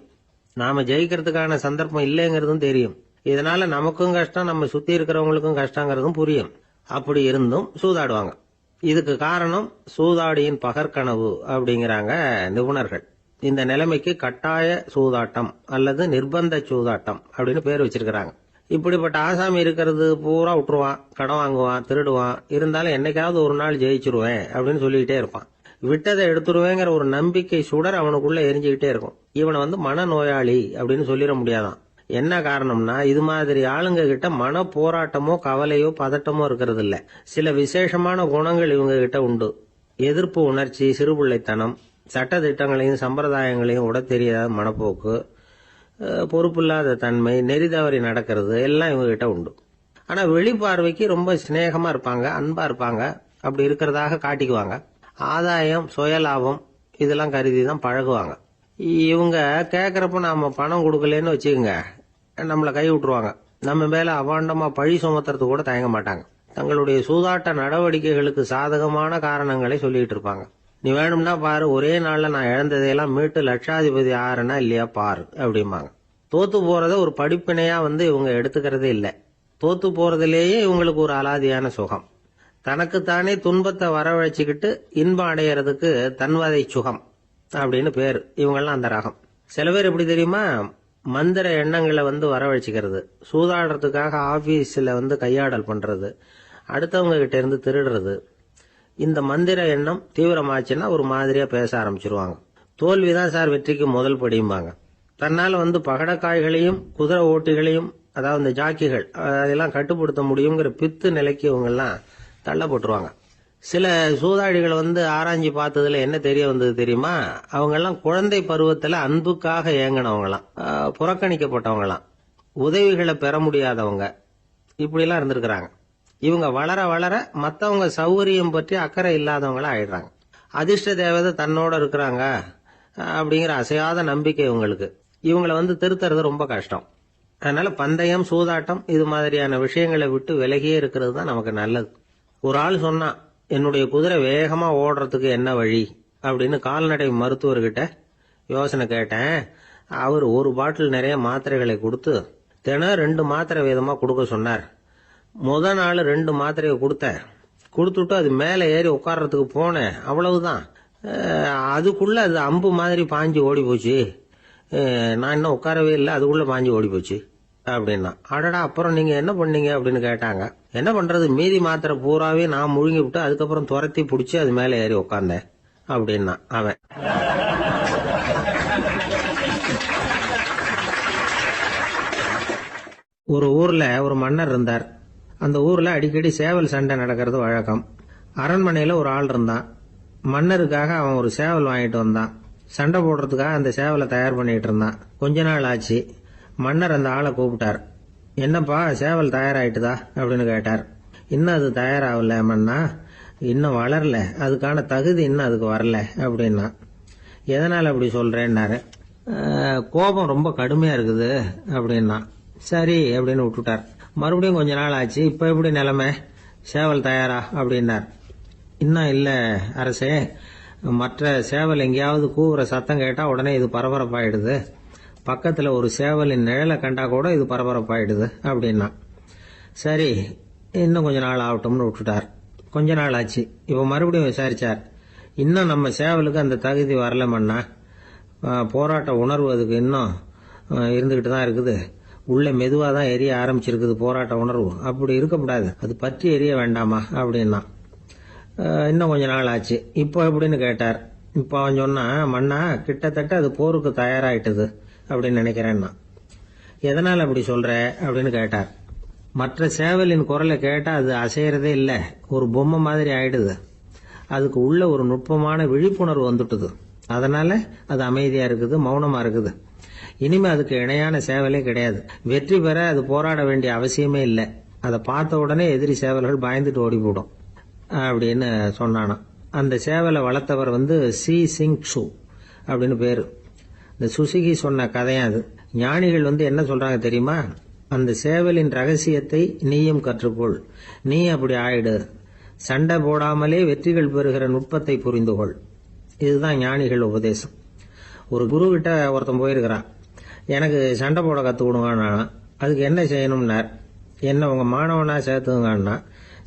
நாம ஜெயிக்கிறதுக்கான சந்தர்ப்பம் இல்லைங்கிறதும் தெரியும். இதனால நமக்கும் கஷ்டம், நம்ம சுத்தி இருக்கிறவங்களுக்கும் கஷ்டங்கிறதும் புரியும். அப்படி இருந்தும் சூதாடுவாங்க. இதுக்கு காரணம் சூதாடியின் பகற்கனவு அப்படிங்கிறாங்க நிபுணர்கள். இந்த நிலைமைக்கு கட்டாய சூதாட்டம் அல்லது நிர்பந்த சூதாட்டம் அப்படின்னு பேர் வச்சிருக்கிறாங்க. இப்படிப்பட்ட ஆசாமி இருக்கிறது பூரா விட்டுருவான், கடன் வாங்குவான், திருடுவான். இருந்தாலும் என்னைக்காவது ஒரு நாள் ஜெயிச்சிருவேன் அப்படின்னு சொல்லிக்கிட்டே இருப்பான். விட்டதை எடுத்துருவேங்கிற ஒரு நம்பிக்கை சுடர் அவனுக்குள்ள எரிஞ்சுக்கிட்டே இருக்கும். இவனை வந்து மனநோயாளி அப்படின்னு சொல்லிட முடியாதான். என்ன காரணம்னா, இது மாதிரி ஆளுங்க கிட்ட மன போராட்டமோ கவலையோ பதட்டமோ இருக்கிறது இல்ல. சில விசேஷமான குணங்கள் இவங்க கிட்ட உண்டு. எதிர்ப்பு உணர்ச்சி, சிறுபிள்ளைத்தனம், சட்ட திட்டங்களையும் சம்பிரதாயங்களையும் உட தெரியாத மனப்போக்கு, பொறுப்பில்லாத தன்மை, நெறி தவறி நடக்கிறது எல்லாம் இவங்க கிட்ட உண்டு. ஆனா வெளிப்பார்வைக்கு ரொம்ப சிநேகமா இருப்பாங்க, அன்பா இருப்பாங்க. அப்படி இருக்கிறதாக காட்டிக்குவாங்க. ஆதாயம், சுயலாபம் இதெல்லாம் கருதி தான் பழகுவாங்க. இவங்க கேட்கறப்ப நாம பணம் கொடுக்கலன்னு வச்சுக்கோங்க, நம்மளை கை விட்டுருவாங்க. நம்ம மேல அவாண்டமா பழி சுமத்துறது கூட தயங்க மாட்டாங்க. தங்களுடைய சூதாட்ட நடவடிக்கைகளுக்கு சாதகமான காரணங்களை சொல்லிட்டு இருப்பாங்க. நீ வேணும்னா பாரு, ஒரே நாள்ல நான் இழந்ததையெல்லாம் மீட்டு லட்சாதிபதி ஆறனா இல்லையா பாரு அப்படிம்பாங்க. தோத்து போறத ஒரு படிப்பினையா வந்து இவங்க எடுத்துக்கிறதே இல்லை. தோத்து போறதுலேயே இவங்களுக்கு ஒரு அலாதியான சுகம். தனக்குத்தானே துன்பத்தை வரவழைச்சுக்கிட்டு இன்பம் அடையறதுக்கு தன்வதை சுகம் அப்படின்னு பேரு. இவங்கெல்லாம் அந்த ரகம். சில பேர் எப்படி தெரியுமா, மந்திர எண்ணங்களை வந்து வரவழைச்சிக்கிறது, சூதாடுறதுக்காக ஆபீஸ்ல வந்து கையாடல் பண்றது, அடுத்தவங்க கிட்ட இருந்து திருடுறது. இந்த மந்திர எண்ணம் தீவிரமாச்சுன்னா ஒரு மாதிரியா பேச ஆரம்பிச்சிருவாங்க. தோல்விதான் சார் வெற்றிக்கு முதல் படியும்பாங்க. தன்னால வந்து பகடக்காய்களையும் குதிரை ஓட்டிகளையும், அதாவது இந்த ஜாக்கிகள், அதெல்லாம் கட்டுப்படுத்த முடியுங்கிற பித்து நிலைக்கு இவங்க எல்லாம் தள்ளப்பட்டுருவாங்க. சில சூதாடிகளை வந்து ஆராய்ச்சி பார்த்ததுல என்ன தெரிய வந்தது தெரியுமா, அவங்க எல்லாம் குழந்தை பருவத்துல அன்புக்காக ஏங்கினவங்களாம், புறக்கணிக்கப்பட்டவங்களாம், உதவிகளை பெற முடியாதவங்க, இப்படி எல்லாம் இருந்திருக்கிறாங்க. இவங்க வளர வளர மத்தவங்க சௌகரியம் பற்றி அக்கறை இல்லாதவங்களா ஆயிடுறாங்க. அதிர்ஷ்ட தேவதை தன்னோட இருக்கிறாங்க அப்படிங்கிற அசையாத நம்பிக்கை இவங்களுக்கு. இவங்களை வந்து திருத்துறது ரொம்ப கஷ்டம். அதனால பந்தயம், சூதாட்டம் இது மாதிரியான விஷயங்களை விட்டு விலகியே இருக்கிறது தான் நமக்கு நல்லது. ஒரு ஆள் சொன்னா, என்னுடைய குதிரை வேகமா ஓடுறதுக்கு என்ன வழி அப்படின்னு கால்நடை மருத்துவர்கிட்ட யோசனை கேட்டேன். அவர் ஒரு பாட்டில் நிறைய மாத்திரைகளை கொடுத்து தினம் 2 மாத்திரை வீதமா கொடுக்க சொன்னார். முத நாள் 2 மாத்திரையை கொடுத்துட்டு அது மேலே ஏறி உட்கார்றதுக்கு போனேன். அவ்வளவுதான். அதுக்குள்ள அது அம்பு மாதிரி பாஞ்சு ஓடி போச்சு. நான் இன்னும் உட்காரவே இல்லை, அதுக்குள்ள பாஞ்சு ஓடி போச்சு அப்படின்னா. அடடா, அப்புறம் நீங்க என்ன பண்ணீங்க அப்படின்னு கேட்டாங்க. என்ன பண்றது, மீதி மாத்திரை பூராவே நான் முழுங்கி விட்டு அதுக்கப்புறம் துரத்தி பிடிச்சி அது மேல ஏறி உட்கார்ந்தேன் அப்படின்னா அவன். ஒரு ஊர்ல ஒரு மன்னர் இருந்தார். அந்த ஊர்ல அடிக்கடி சேவல் சண்டை நடக்கிறது வழக்கம். அரண்மனையில ஒரு ஆள் இருந்தான். மன்னருக்காக அவன் ஒரு சேவல் வாங்கிட்டு வந்தான். சண்டை போடுறதுக்காக அந்த சேவலை தயார் பண்ணிட்டு இருந்தான். கொஞ்ச நாள் ஆச்சு. மன்னர் அந்த ஆளை கூப்பிட்டார். என்னப்பா, சேவல் தயாராயிட்டுதா அப்படின்னு கேட்டார். இன்னும் அது தயாராகல மன்னா, இன்னும் வளரல, அதுக்கான தகுதி இன்னும் அதுக்கு வரல அப்படின்னா. எதனால அப்படி சொல்றேன்னாரு. கோபம் ரொம்ப கடுமையா இருக்குது அப்படின்னா. சரி அப்படின்னு விட்டுட்டார். மறுபடியும் கொஞ்ச நாள் ஆச்சு. இப்ப எப்படி நிலைமை, சேவல் தயாரா அப்படின்னார். இன்னும் இல்ல அரசே, மற்ற சேவல் எங்கேயாவது கூவுற சத்தம் கேட்டா உடனே இது பரபரப்பாயிடுது, பக்கத்துல ஒரு சேவலின் நிழலை கண்டா கூட இது பரபரப்பாயிடுது அப்படின்னா. சரி இன்னும் கொஞ்ச நாள் ஆகட்டும்னு விட்டுட்டார். கொஞ்ச நாள் ஆச்சு. இப்ப மறுபடியும் விசாரிச்சார். இன்னும் நம்ம சேவலுக்கு அந்த தகுதி வரலமன்னா, போராட்ட உணர்வு அதுக்கு இன்னும் இருந்துகிட்டு தான் இருக்குது, உள்ள மெதுவா தான் எரிய ஆரம்பிச்சிருக்குது போராட்ட உணர்வு, அப்படி இருக்கக்கூடாது, அது பற்றி எரிய வேண்டாமா அப்படின்னா. இன்னும் கொஞ்ச நாள் ஆச்சு. இப்போ எப்படின்னு கேட்டார். இப்போ அவன் சொன்னா, மன்னா கிட்டத்தட்ட அது போருக்கு தயாராயிட்டது அப்படின்னு நினைக்கிறேன்னா. எதனால அப்படி சொல்ற அப்படின்னு கேட்டார். மற்ற சேவலின் குரலை கேட்டா அது அசையறதே இல்ல, ஒரு பொம்மை மாதிரி ஆயிடுது. அதுக்கு உள்ள ஒரு நுட்பமான விழிப்புணர்வு வந்துட்டுது. அதனால அது அமைதியா இருக்குது, மௌனமா இருக்குது. இனிமே அதுக்கு இணையான சேவலே கிடையாது. வெற்றி பெற அது போராட வேண்டிய அவசியமே இல்லை. அதை பார்த்த உடனே எதிரி சேவல்கள் பயந்துட்டு ஓடி போடும் அப்படின்னு சொன்னானாம். அந்த சேவலை வளர்த்தவர் சி சிங் சு அப்படின்னு பேரு. இந்த சுசுகி சொன்ன கதையும் அது. ஞானிகள் என்ன சொல்றாங்க தெரியுமா? அந்த சேவலின் ரகசியத்தை நீயும் கற்றுக்கொள், நீ அப்படி ஆயிடு, சண்டை போடாமலே வெற்றிகள் பெறுகிற நுட்பத்தை புரிந்து கொள். இதுதான் ஞானிகள் உபதேசம். ஒரு குரு கிட்ட ஒருத்தன் போயிருக்கிறான். எனக்கு சண்டை போட கத்து கொடுங்கன்னா. அதுக்கு என்ன செய்யணும்னார். என்ன உங்க மாணவனா சேர்த்துங்கன்னா.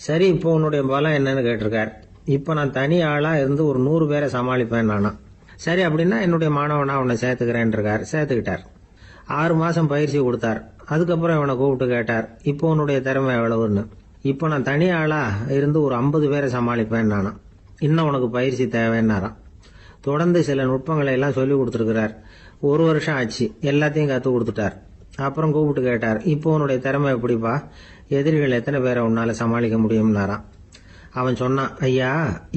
சரி, இப்போ உன்னுடைய பலம் என்னன்னு கேட்டிருக்கார். இப்ப நான் தனி ஆளா இருந்து ஒரு 100 பேரை சமாளிப்பேன் நானா. சரி, அப்படின்னா என்னுடைய மாணவனா உன்னை சேர்த்துக்கிறேன் இருக்கார். சேர்த்துக்கிட்டார். 6 மாசம் பயிற்சி கொடுத்தார். அதுக்கப்புறம் இவனை கூப்பிட்டு கேட்டார், இப்போ உன்னுடைய திறமை எவ்வளவுன்னு. இப்போ நான் தனி ஆளா இருந்து ஒரு 50 பேரை சமாளிப்பேன் நானா. இன்னும் உனக்கு பயிற்சி தேவைன்னாராம். தொடர்ந்து சில நுட்பங்களை எல்லாம் சொல்லி கொடுத்துருக்கிறார். 1 வருஷம் ஆச்சு, எல்லாத்தையும் கத்து கொடுத்துட்டார். அப்புறம் கூப்பிட்டு கேட்டார், இப்போ உன்னுடைய திறமை எப்படிப்பா, எதிரிகள் எத்தனை பேரை உன்னால சமாளிக்க முடியும்னாராம். அவன் சொன்னான், ஐயா,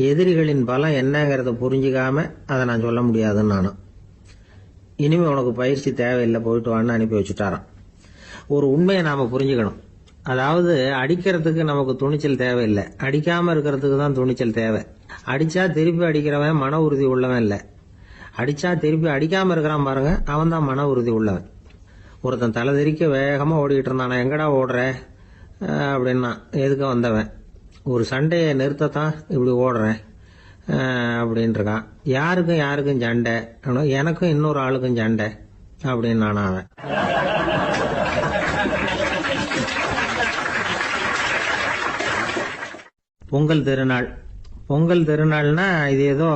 எதிரிகளின் பலம் என்னங்கிறத புரிஞ்சுக்காம அதை நான் சொல்ல முடியாதுன்னு நானும். இனிமே உனக்கு பயிற்சி தேவையில்லை, போயிட்டு வான்னு அனுப்பி வச்சுட்டாராம். ஒரு உண்மையை நாம புரிஞ்சுக்கணும். அதாவது அடிக்கிறதுக்கு நமக்கு துணிச்சல் தேவையில்லை, அடிக்காம இருக்கிறதுக்கு தான் துணிச்சல் தேவை. அடிச்சா திருப்பி அடிக்கிறவன் மன உறுதி உள்ளவன் இல்லை, அடிச்சா திருப்பி அடிக்காம இருக்கிறான் பாருங்க, அவன் தான் மன உறுதி உள்ளவன். ஒருத்தன் தலை தெறிக்க வேகமா ஓடிக்கிட்டு இருந்தான். எங்கடா ஓடுற அப்படின்னா, எதுக்க வந்தவன். ஒரு சண்டையை நிறுத்தத்தான் இப்படி ஓடுறேன் அப்படின்னு இருக்கான். யாருக்கும் சண்டை, எனக்கும் இன்னொரு ஆளுக்கும் சண்டை அப்படின்னு நானா அவன். பொங்கல் திருநாள். பொங்கல் திருநாள்னா இது ஏதோ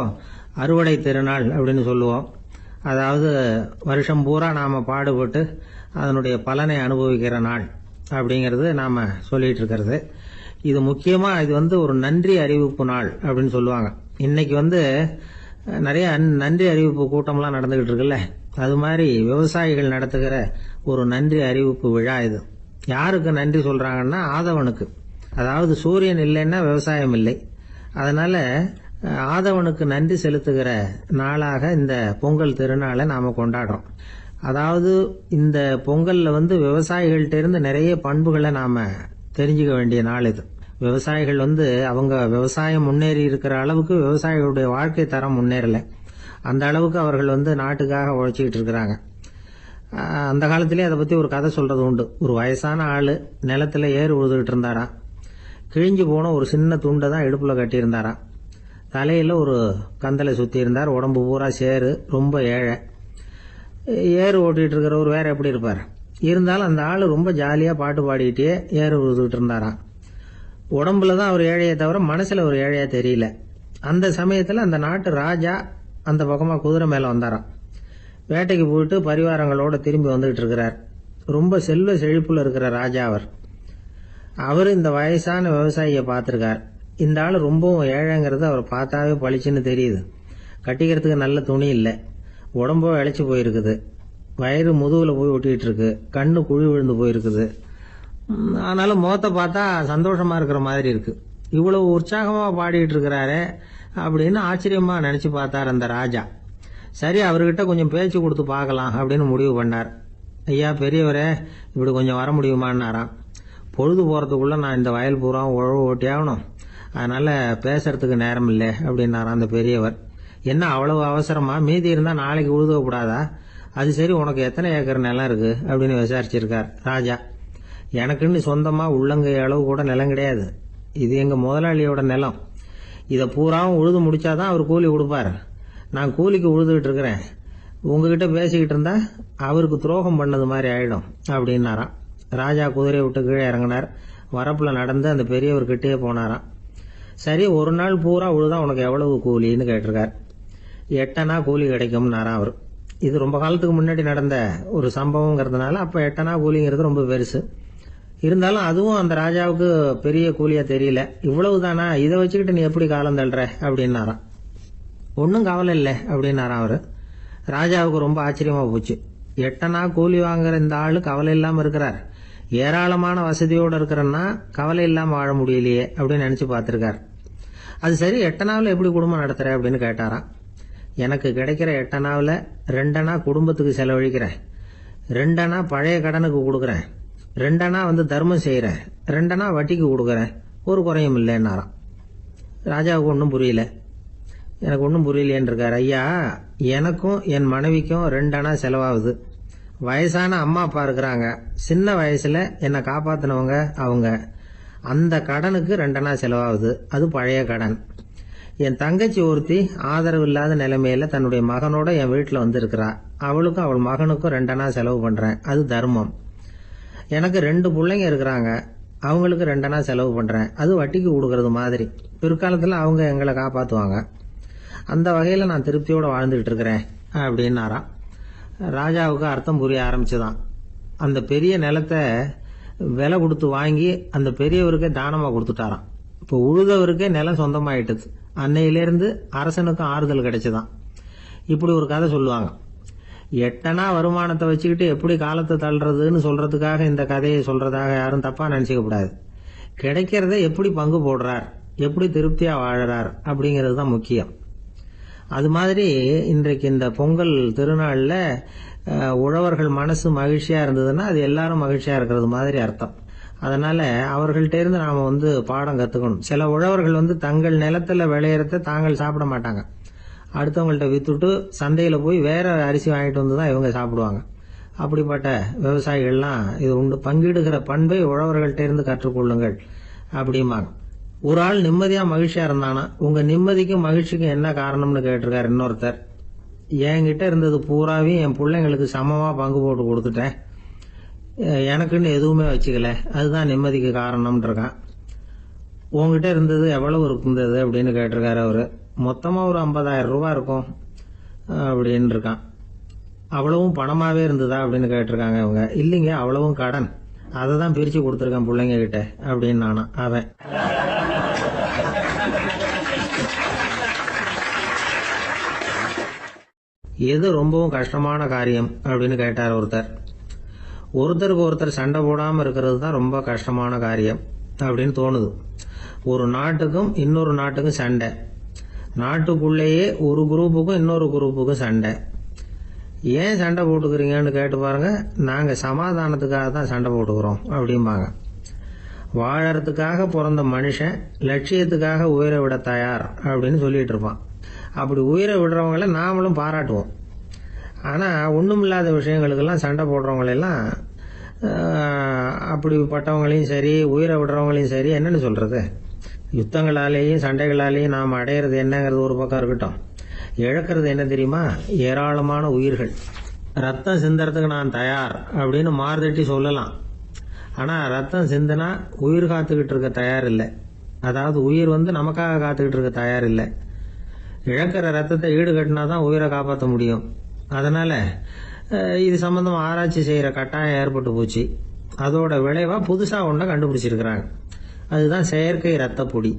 அறுவடை திருநாள் அப்படின்னு சொல்லுவோம். அதாவது வருஷம் பூரா நாம பாடுபட்டு அதனுடைய பலனை அனுபவிக்கிற நாள் அப்படிங்கிறது நாம சொல்லிட்டு இருக்கிறது. இது முக்கியமா இது ஒரு நன்றி அறிவிப்பு நாள் அப்படின்னு சொல்லுவாங்க. இன்னைக்கு நிறைய நன்றி அறிவிப்பு கூட்டம்லாம் நடந்துகிட்டு இருக்குல்ல, அது மாதிரி விவசாயிகள் நடத்துகிற ஒரு நன்றி அறிவிப்பு விழா இது. யாருக்கு நன்றி சொல்றாங்கன்னா, ஆதவனுக்கு. அதாவது சூரியன் இல்லைன்னா விவசாயம் இல்லை. அதனால ஆதவனுக்கு நன்றி செலுத்துகிற நாளாக இந்த பொங்கல் திருநாளை நாம கொண்டாடுறோம். அதாவது இந்த பொங்கல்ல விவசாயிகள்ட்ட இருந்து நிறைய பண்புகளை நாம தெரிஞ்சுக்க வேண்டிய நாள் இது. விவசாயிகள் அவங்க விவசாயம் முன்னேறி இருக்கிற அளவுக்கு விவசாயிகளுடைய வாழ்க்கை தரம் முன்னேறல. அந்த அளவுக்கு அவர்கள் நாட்டுக்காக உழைச்சிக்கிட்டு இருக்கிறாங்க. அந்த காலத்திலேயே அதை பத்தி ஒரு கதை சொல்றது உண்டு. ஒரு வயசான ஆளு நிலத்துல ஏறு உழுதுகிட்டு இருந்தாராம். கிழிஞ்சு போன ஒரு சின்ன துண்டை தான் இடுப்புல கட்டியிருந்தாராம். தலையில ஒரு கந்தலை சுத்தி இருந்தார். உடம்பு பூரா சேரு, ரொம்ப ஏழை. ஏறு ஓட்டிட்டு இருக்கிறவர் வேற எப்படி இருப்பார்? இருந்தாலும் அந்த ஆளு ரொம்ப ஜாலியா பாட்டு பாடிக்கிட்டே ஏறு உழுதுகிட்டு இருந்தாராம். உடம்புலதான் அவர் ஏழையை தவிர மனசுல ஒரு ஏழையா தெரியல. அந்த சமயத்துல அந்த நாட்டு ராஜா அந்த பக்கமா குதிரை மேல வந்தாராம். வேட்டைக்கு போயிட்டு பரிவாரங்களோட திரும்பி வந்துகிட்டு இருக்கிறார். ரொம்ப செல்வ செழிப்புல இருக்கிற ராஜா அவர் இந்த வயசான விவசாயிய பார்த்திருக்கார். இந்த ஆளு ரொம்பவும் ஏழைங்கிறது அவர் பார்த்தாவே பளிச்சுன்னு தெரியுது. கட்டிக்கிறதுக்கு நல்ல துணி இல்லை, உடம்போ இழைச்சி போயிருக்குது, வயிறு முதுகுல போய் ஒட்டிட்டு இருக்கு, கண்ணு குழி விழுந்து போயிருக்குது. ஆனாலும் முகத்தை பார்த்தா சந்தோஷமா இருக்கிற மாதிரி இருக்கு. இவ்வளவு உற்சாகமா பாடிட்டு இருக்கிறாரே அப்படின்னு ஆச்சரியமா நினைச்சு பார்த்தார் அந்த ராஜா. சரி, அவர்கிட்ட கொஞ்சம் பேச்சு கொடுத்து பார்க்கலாம் அப்படின்னு முடிவு பண்ணார். ஐயா பெரியவரே, இப்படி கொஞ்சம் வர முடியுமான்னாராம். பொழுது போறதுக்குள்ள நான் இந்த வயல் பூரா உழவு ஓட்டி ஆகணும், அதனால பேசுறதுக்கு நேரம் இல்லை அப்படின்னாராம் அந்த பெரியவர். என்ன அவ்வளவு அவசரமா? மீதி இருந்தா நாளைக்கு உழுத கூடாதா? அது சரி, உனக்கு எத்தனை ஏக்கர் நிலம் இருக்கு அப்படின்னு விசாரிச்சிருக்கார் ராஜா. எனக்குன்னு சொந்தமா உள்ளங்கை அளவு கூட நிலம் கிடையாது. இது எங்க முதலாளியோட நிலம். இதை பூராவும் உழுது முடிச்சாதான் அவர் கூலி கொடுப்பார். நான் கூலிக்கு உழுதுகிட்டு இருக்கிறேன். உங்ககிட்ட பேசிக்கிட்டு இருந்தா அவருக்கு துரோகம் பண்ணது மாதிரி ஆயிடும் அப்படின்னாராம். ராஜா குதிரையை விட்டு கீழே இறங்கினார். வரப்புல நடந்து அந்த பெரியவர் கிட்டே போனாராம். சரி, ஒரு நாள் பூரா உழுதா உனக்கு எவ்வளவு கூலின்னு கேட்டிருக்கார். 8 அணா கூலி கிடைக்கும்னாராம் அவர். இது ரொம்ப காலத்துக்கு முன்னாடி நடந்த ஒரு சம்பவங்கிறதுனால அப்ப 8 அணா கூலிங்கிறது ரொம்ப பெருசு. இருந்தாலும் அதுவும் அந்த ராஜாவுக்கு பெரிய கூலியா தெரியல. இவ்வளவுதானா, இதை வச்சுக்கிட்டு நீ எப்படி காலம் தள்ளுற அப்படின்னாராம். ஒன்னும் கவலை இல்லை அப்படின்னாராம் அவரு. ராஜாவுக்கு ரொம்ப ஆச்சரியமா போச்சு. 8 அணா கூலி வாங்குற இந்த ஆளு கவலை இல்லாம இருக்கிறார், ஏராளமான வசதியோடு இருக்கிறன்னா கவலை இல்லாம வாழ முடியலையே அப்படின்னு நினைச்சு பார்த்திருக்கார். அது சரி, 8 அணாவில் எப்படி குடும்பம் நடத்துற அப்படின்னு கேட்டாராம். எனக்கு கிடைக்கிற 8 அணாவில் 2 அணா குடும்பத்துக்கு செலவழிக்கிறேன், 2 அணா பழைய கடனுக்கு கொடுக்குறேன், 2 அணா தர்மம் செய்யறேன், 2 அணா வட்டிக்கு கொடுக்குறேன், ஒரு குறையும் இல்லைன்னாராம். ராஜாவுக்கு ஒன்றும் புரியல. எனக்கு ஒன்றும் புரியலேன்னு இருக்காரு. ஐயா, எனக்கும் என் மனைவிக்கும் 2 அணா செலவாகுது. வயசான அம்மா அப்பா இருக்கிறாங்க, சின்ன வயசுல என்னை காப்பாத்தினவங்க அவங்க. அந்த கடனுக்கு 2 அணா செலவாகுது, அது பழைய கடன். என் தங்கச்சி ஒருத்தி ஆதரவு இல்லாத நிலைமையில தன்னுடைய மகனோட என் வீட்டில் இருக்கிறா. அவளுக்கும் அவள் மகனுக்கும் 2 அணா செலவு பண்றேன், அது தர்மம். எனக்கு 2 பிள்ளைங்க இருக்கிறாங்க, அவங்களுக்கு 2 அணா செலவு பண்றேன், அது வட்டிக்கு கொடுக்கறது மாதிரி. பிற்காலத்தில் அவங்க எங்களை காப்பாற்றுவாங்க. அந்த வகையில நான் திருப்தியோட வாழ்ந்துகிட்டு இருக்கிறேன் அப்படின்னாராம். ராஜாவுக்கு அர்த்தம் புரிய ஆரம்பிச்சுதான். அந்த பெரிய நிலத்தை விலை கொடுத்து வாங்கி அந்த பெரியவருக்கே தானமா கொடுத்துட்டாராம். இப்போ உழுதவருக்கே நிலம் சொந்தமாயிட்டது. அன்னையிலேருந்து அரசனுக்கும் ஆறுதல் கிடைச்சுதான். இப்படி ஒரு கதை சொல்லுவாங்க. 8 அணா வருமானத்தை வச்சுக்கிட்டு எப்படி காலத்தை தள்ளுறதுன்னு சொல்றதுக்காக இந்த கதையை சொல்றதாக யாரும் தப்பா நினைச்சுக்க கூடாது. கிடைக்கிறத எப்படி பங்கு போடுறார், எப்படி திருப்தியா வாழறார் அப்படிங்கிறது தான் முக்கியம். அது மாதிரி இன்றைக்கு இந்த பொங்கல் திருநாள்ல உழவர்கள் மனசு மகிழ்ச்சியா இருந்ததுன்னா அது எல்லாரும் மகிழ்ச்சியா இருக்கிறது மாதிரி அர்த்தம். அதனால அவர்கள்ட்ட இருந்து நாம பாடம் கத்துக்கணும். சில உழவர்கள் தங்கள் நிலத்துல விளையறத தாங்கள் சாப்பிட மாட்டாங்க, அடுத்தவங்கள்ட்ட வித்துட்டு சந்தையில போய் வேற அரிசி வாங்கிட்டு வந்துதான் இவங்க சாப்பிடுவாங்க. அப்படிப்பட்ட விவசாயிகள்லாம் இது உண்டு. பங்கிடுகிற பண்பை உழவர்கள்ட்ட இருந்து கற்றுக்கொள்ளுங்கள் அப்படிம்பாங்க. ஒரு ஆள் நிம்மதியா மகிழ்ச்சியா இருந்தானா, உங்க நிம்மதிக்கும் மகிழ்ச்சிக்கும் என்ன காரணம்னு கேட்டிருக்காரு இன்னொருத்தர். என்கிட்ட இருந்தது பூராவையும் என் பிள்ளைங்களுக்கு சமமா பங்கு போட்டு கொடுத்துட்டேன், எனக்குன்னு எதுவுமே வச்சுக்கல, அதுதான் நிம்மதிக்கு காரணம்னு இருக்கான். உங்ககிட்ட இருந்தது எவ்வளவு இருந்தது அப்படின்னு கேட்டிருக்காரு அவரு. மொத்தமா ஒரு 50,000 ரூபாய் இருக்கும் அப்படின்னு இருக்கான். அவ்வளவும் பணமாவே இருந்ததா அப்படின்னு கேட்டிருக்காங்க அவங்க. இல்லைங்க, அவ்வளவும் கடன், அதை தான் பிரிச்சு கொடுத்துருக்கேன் பிள்ளைங்க கிட்ட அப்படின்னு நானா. அவன் எது ரொம்பவும் கஷ்டமான காரியம் அப்படின்னு கேட்டார் ஒருத்தர். ஒருத்தருக்கு ஒருத்தர் சண்டை போடாம இருக்கிறது தான் ரொம்ப கஷ்டமான காரியம் அப்படின்னு தோணுது. ஒரு நாட்டுக்கும் இன்னொரு நாட்டுக்கும் சண்டை, நாட்டுக்குள்ளேயே ஒரு குரூப்புக்கும் இன்னொரு குரூப்புக்கும் சண்டை. ஏன் சண்டை போட்டுக்கிறீங்கன்னு கேட்டு பாருங்க. நாங்க சமாதானத்துக்காக தான் சண்டை போட்டுக்கிறோம் அப்படிம்பாங்க. வாழறதுக்காக பிறந்த மனுஷன் லட்சியத்துக்காக உயிரை விட தயார் அப்படின்னு சொல்லிட்டு இருப்பான். அப்படி உயிரை விடுறவங்கள நாமளும் பாராட்டுவோம். ஆனா ஒண்ணுமில்லாத விஷயங்களுக்கெல்லாம் சண்டை போடுறவங்களெல்லாம், அப்படிப்பட்டவங்களையும் சரி உயிரை விடுறவங்களையும் சரி என்னன்னு சொல்றது. யுத்தங்களாலேயும் சண்டைகளாலேயும் நாம் அடையிறது என்னங்கிறது ஒரு பக்கம் இருக்கட்டும், இழக்கிறது என்ன தெரியுமா? ஏராளமான உயிர்கள். ரத்தம் சிந்தறதுக்கு நான் தயார் அப்படின்னு மார்தட்டி சொல்லலாம். ஆனா ரத்தம் சிந்தினா உயிர் காத்துக்கிட்டு இருக்க தயார் இல்லை. அதாவது உயிர் நமக்காக காத்துக்கிட்டு இருக்க தயார் இல்லை. இழக்கிற ரத்தத்தை ஈடுகட்டினாதான் உயிரை காப்பாற்ற முடியும். அதனால இது சம்பந்தம் ஆராய்ச்சி செய்யற கட்டாயம் ஏற்பட்டு போச்சு. அதோட விளைவா புதுசா ஒன்றை கண்டுபிடிச்சிருக்கிறாங்க. அதுதான் செயற்கை ரத்த பொடி.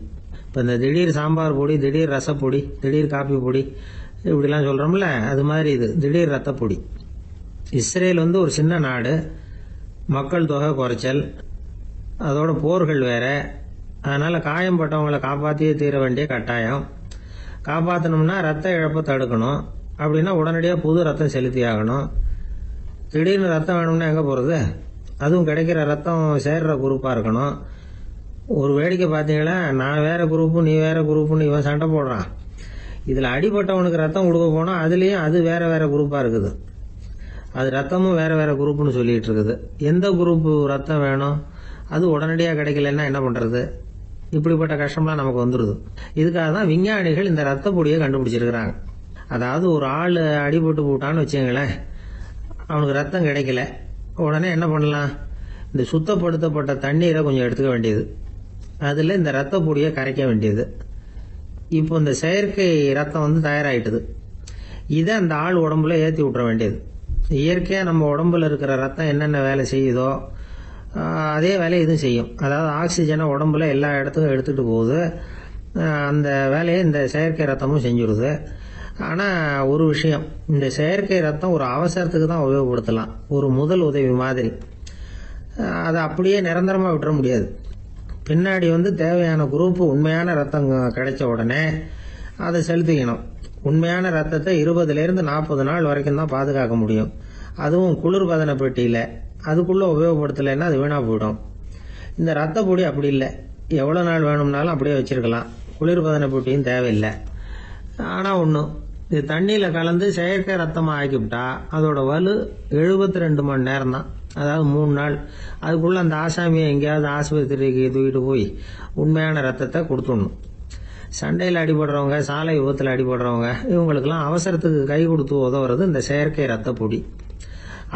இப்ப இந்த திடீர் சாம்பார் பொடி, திடீர் ரசப்பொடி, திடீர் காப்பி பொடி இப்படிலாம் சொல்றோம்ல, அது மாதிரி இது திடீர் ரத்த பொடி. இஸ்ரேல் ஒரு சின்ன நாடு, மக்கள் தொகை குறைச்சல், அதோட போர்கள் வேற. அதனால காயம்பட்டவங்களை காப்பாற்றியே தீர வேண்டிய கட்டாயம். காப்பாற்றணும்னா ரத்த இழப்பை தடுக்கணும். அப்படின்னா உடனடியாக புது ரத்தம் செலுத்தி ஆகணும். திடீர்னு ரத்தம் வேணும்னா எங்கே போகிறது? அதுவும் கிடைக்கிற ரத்தம் சேர்ற குரூப்பாக இருக்கணும். ஒரு வேடிக்கை பார்த்தீங்களா, நான் வேற குரூப்பு நீ வேற குரூப்புன்னு இவன் சண்டை போடுறான். இதில் அடிபட்டவனுக்கு ரத்தம் கொடுக்க போனால் அதுலேயும் அது வேற வேற குரூப்பாக இருக்குது. அது ரத்தமும் வேற வேற குரூப்னு சொல்லிட்டு இருக்குது. எந்த குரூப்பு ரத்தம் வேணும், அது உடனடியாக கிடைக்கலன்னா என்ன பண்றது? இப்படிப்பட்ட கஷ்டம்லாம் நமக்கு வந்துடுது. இதுக்காக தான் விஞ்ஞானிகள் இந்த ரத்த பொடியை கண்டுபிடிச்சிருக்கிறாங்க. அதாவது ஒரு ஆள் அடிபட்டு போட்டான்னு வச்சுங்களேன், அவனுக்கு ரத்தம் கிடைக்கல, உடனே என்ன பண்ணலாம்? இந்த சுத்தப்படுத்தப்பட்ட தண்ணீரை கொஞ்சம் எடுத்துக்க வேண்டியது, அதுல இந்த ரத்த பொடியை கரைக்க வேண்டியது. இப்போ இந்த செயற்கை ரத்தம் தயாராயிட்டுது. இதை அந்த ஆள் உடம்புல ஏற்றி விட்டுற வேண்டியது. இயற்கையா நம்ம உடம்புல இருக்கிற ரத்தம் என்னென்ன வேலை செய்யுதோ அதே வேலையை இதுவும் செய்யும். அதாவது ஆக்சிஜனை உடம்புல எல்லா இடத்துக்கும் எடுத்துட்டு போகுது. அந்த வேலையை இந்த செயற்கை ரத்தமும் செஞ்சுடுது. ஆனா ஒரு விஷயம், இந்த செயற்கை ரத்தம் ஒரு அவசரத்துக்கு தான் உபயோகப்படுத்தலாம், ஒரு முதல் உதவி மாதிரி. அதை அப்படியே நிரந்தரமாக விட்டுற முடியாது. பின்னாடி தேவையான குரூப் உண்மையான ரத்தம் கிடைச்ச உடனே அதை செலுத்திக்கணும். உண்மையான ரத்தத்தை 20லேருந்து 40 நாள் வரைக்கும் தான் பாதுகாக்க முடியும். அதுவும் குளிர்பதன பெட்டியில். அதுக்குள்ளே உபயோகப்படுத்தலைன்னா அது வீணாக போயிடும். இந்த ரத்த பொடி அப்படி இல்லை, எவ்வளோ நாள் வேணும்னாலும் அப்படியே வச்சிருக்கலாம். குளிர்பதன பெட்டியும் தேவையில்லை. ஆனால் ஒன்று, இது தண்ணியில் கலந்து செயற்கை ரத்தமாக ஆக்கிவிட்டா அதோட வலு 72 மணி நேரம் தான், அதாவது 3 நாள். அதுக்குள்ளே அந்த ஆசாமியை எங்கேயாவது ஆஸ்பத்திரிக்கு தூக்கிட்டு போய் உண்மையான ரத்தத்தை கொடுத்துடணும். சண்டையில் அடிபடுறவங்க, சாலை விபத்தில் அடிபடுறவங்க, இவங்களுக்கெல்லாம் அவசரத்துக்கு கை கொடுத்து உதவுறது இந்த செயற்கை ரத்த பொடி.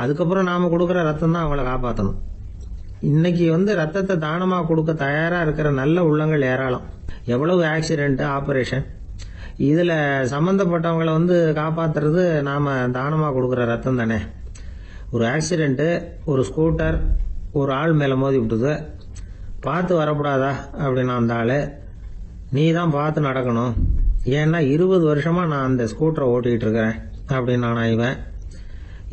அதுக்கப்புறம் நாம் கொடுக்குற ரத்தம் தான் அவங்கள காப்பாற்றணும். இன்னைக்கு ரத்தத்தை தானமாக கொடுக்க தயாராக இருக்கிற நல்ல உள்ளங்கள் ஏராளம். எவ்வளவு ஆக்சிடென்ட், ஆப்ரேஷன், இதில் சம்மந்தப்பட்டவங்களை காப்பாற்றுறது நாம் தானமாக கொடுக்குற ரத்தம் தானே. ஒரு ஆக்சிடென்ட்டு, ஒரு ஸ்கூட்டர் ஒரு ஆள் மேலே மோதி விட்டுது. பார்த்து வரக்கூடாதா அப்படின்னா அந்த ஆள், நீ தான் பார்த்து நடக்கணும், ஏன்னா 20 வருஷமாக நான் அந்த ஸ்கூட்டரை ஓட்டிகிட்டு இருக்கிறேன் அப்படின்னு நானா இவன்.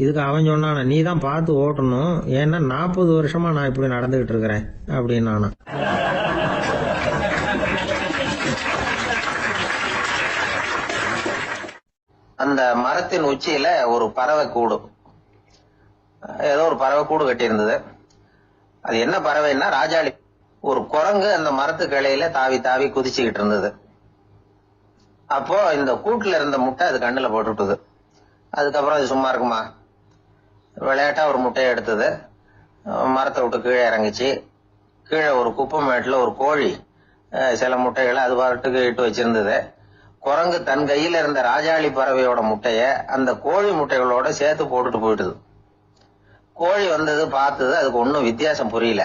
இதுக்கு அவன் சொன்னான, நீ தான் பார்த்து ஓட்டணும், ஏன்னா 40 வருஷமாக நான் இப்படி நடந்துகிட்டு இருக்கிறேன் அப்படின்னு நானா.
அந்த மரத்தின் உச்சியில ஒரு பறவை கூடு, ஏதோ ஒரு பறவை கூடு கட்டியிருந்தது. அது என்ன பறவைன்னா ராஜாளி. ஒரு குரங்கு அந்த மரத்து கிளையில தாவி தாவி குதிச்சுக்கிட்டு இருந்தது. அப்போ இந்த கூட்டுல இருந்த முட்டை அது கண்ணுல போட்டுவிட்டது. அதுக்கப்புறம் அது சும்மா இருக்குமா, விளையாட்டா ஒரு முட்டையை எடுத்தது, மரத்தை விட்டு கீழே இறங்குச்சு. கீழே ஒரு குப்பை மேட்டில் ஒரு கோழி சில முட்டைகளை அது பாட்டுக்கு இட்டு வச்சிருந்தது. குரங்கு தன் கையில இருந்த ராஜாளி பறவையோட முட்டைய அந்த கோழி முட்டைகளோட சேர்த்து போட்டுட்டு போயிட்டுது. கோழி வந்தது, பார்த்தது, அதுக்கு ஒன்றும் வித்தியாசம் புரியல.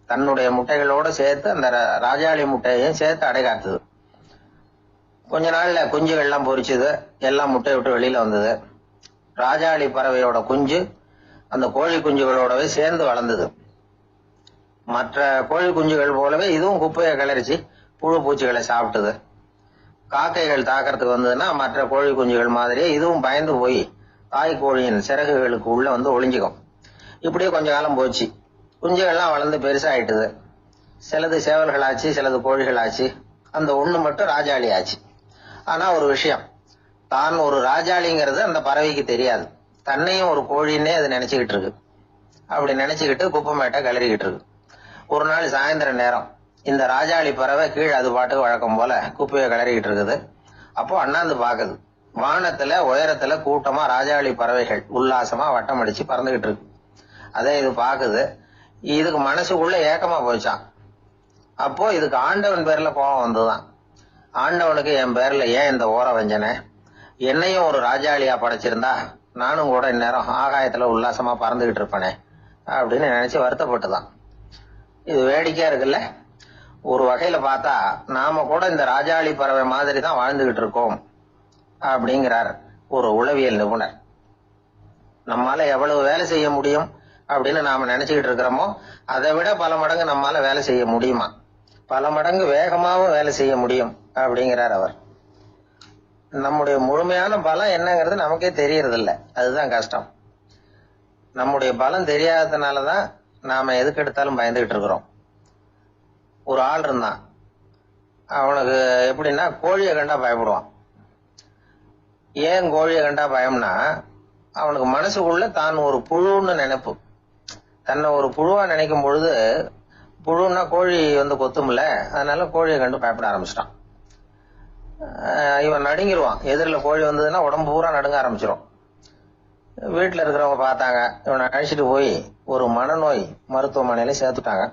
தன்னுடைய முட்டைகளோட சேர்த்து அந்த ராஜாளி முட்டையையும் சேர்த்து அடைகாத்துது. கொஞ்ச நாள்ல குஞ்சுகள்லாம் பொரிச்சுது, எல்லாம் முட்டையை விட்டு வெளியில வந்தது. ராஜாளி பறவையோட குஞ்சு அந்த கோழி குஞ்சுகளோடவே சேர்ந்து வளர்ந்தது. மற்ற கோழி குஞ்சுகள் போலவே இதுவும் குப்பையை கிளறிச்சு புழு பூச்சிகளை சாப்பிட்டது. காக்கைகள் தாக்கிறதுக்கு வந்ததுன்னா மற்ற கோழி குஞ்சுகள் மாதிரியே இதுவும் பயந்து போய் தாய் கோழியின் சிறகுகளுக்கு உள்ள ஒளிஞ்சுக்கும். இப்படியே கொஞ்ச காலம் போச்சு. குஞ்சுகள்லாம் வளர்ந்து பெருசாயிட்டுது. சிலது சேவல்களாச்சு, சிலது கோழிகளாச்சு. அந்த ஒண்ணு மட்டும் ராஜாளி ஆச்சு. ஆனா ஒரு விஷயம், தான் ஒரு ராஜாளிங்கிறது அந்த பறவைக்கு தெரியாது. தன்னையும் ஒரு கோழின்னே அது நினைச்சுக்கிட்டு இருக்கு. அப்படி நினைச்சுக்கிட்டு குப்பை மேட்டை கிளறிக்கிட்டு இருக்கு. ஒரு நாள் சாயந்தர நேரம் இந்த ராஜாளி பறவை கீழே அது பாட்டுக்கு வழக்கம் போல குப்பையை கிளறிக்கிட்டு இருக்குது. அப்போ அண்ணாந்து பாக்குது. வானத்துல உயரத்துல கூட்டமா ராஜாளி பறவைகள் உல்லாசமா வட்டம் அடிச்சு பறந்துகிட்டு இருக்கு. அதே இது பாக்குது. இதுக்கு மனசுக்குள்ள ஏக்கமா போச்சான். அப்போ இதுக்கு ஆண்டவன் பேர்ல கோபம் வந்துதான். ஆண்டவனுக்கு என் பேர்ல ஏன் இந்த ஓர வஞ்சனை, என்னையும் ஒரு ராஜாளியா படைச்சிருந்தா நானும் கூட இந்நேரம் ஆகாயத்துல உல்லாசமா பறந்துகிட்டு இருப்பேனே அப்படின்னு நினைச்சு வருத்தப்பட்டுதான். இது வேடிக்கையா இருக்குல்ல. ஒரு வகையில பார்த்தா நாம கூட இந்த ராஜாளி பறவை மாதிரி தான் வாழ்ந்துகிட்டு இருக்கோம் அப்படிங்கிறார் ஒரு உளவியல் நிபுணர். நம்மால எவ்வளவு வேலை செய்ய முடியும் அப்படின்னு நாம நினைச்சுக்கிட்டு இருக்கிறோமோ அதை விட பல மடங்கு நம்மால வேலை செய்ய முடியுமா, பல மடங்கு வேகமாவும் வேலை செய்ய முடியும் அப்படிங்கிறார் அவர். நம்முடைய முழுமையான பலம் என்னங்கிறது நமக்கே தெரியறது இல்லை, அதுதான் கஷ்டம். நம்முடைய பலம் தெரியாததுனாலதான் நாம எதுக்கு எடுத்தாலும் பயந்துகிட்டு இருக்கிறோம். ஒரு ஆள் இருந்தான், அவனுக்கு எப்படின்னா கோழியை கண்டா பயப்படுவான். ஏன் கோழியை கண்டா பயம்னா, அவனுக்கு மனசுக்குள்ள தான் ஒரு புழுன்னு நினைப்பு. தன்னை ஒரு புழுவா நினைக்கும் பொழுது, புழுன்னா கோழி கொத்தும்ல, அதனால கோழியை கண்டு பயப்பட ஆரம்பிச்சிட்டான். இவன் நடுங்கிடுவான். எதிரில் கோழி வந்ததுன்னா உடம்பு பூரா நடுங்க ஆரம்பிச்சிடும். வீட்டில் இருக்கிறவங்க பார்த்தாங்க. இவனை அழைச்சிட்டு போய் ஒரு மனநோய் மருத்துவமனையில சேர்த்துட்டாங்க.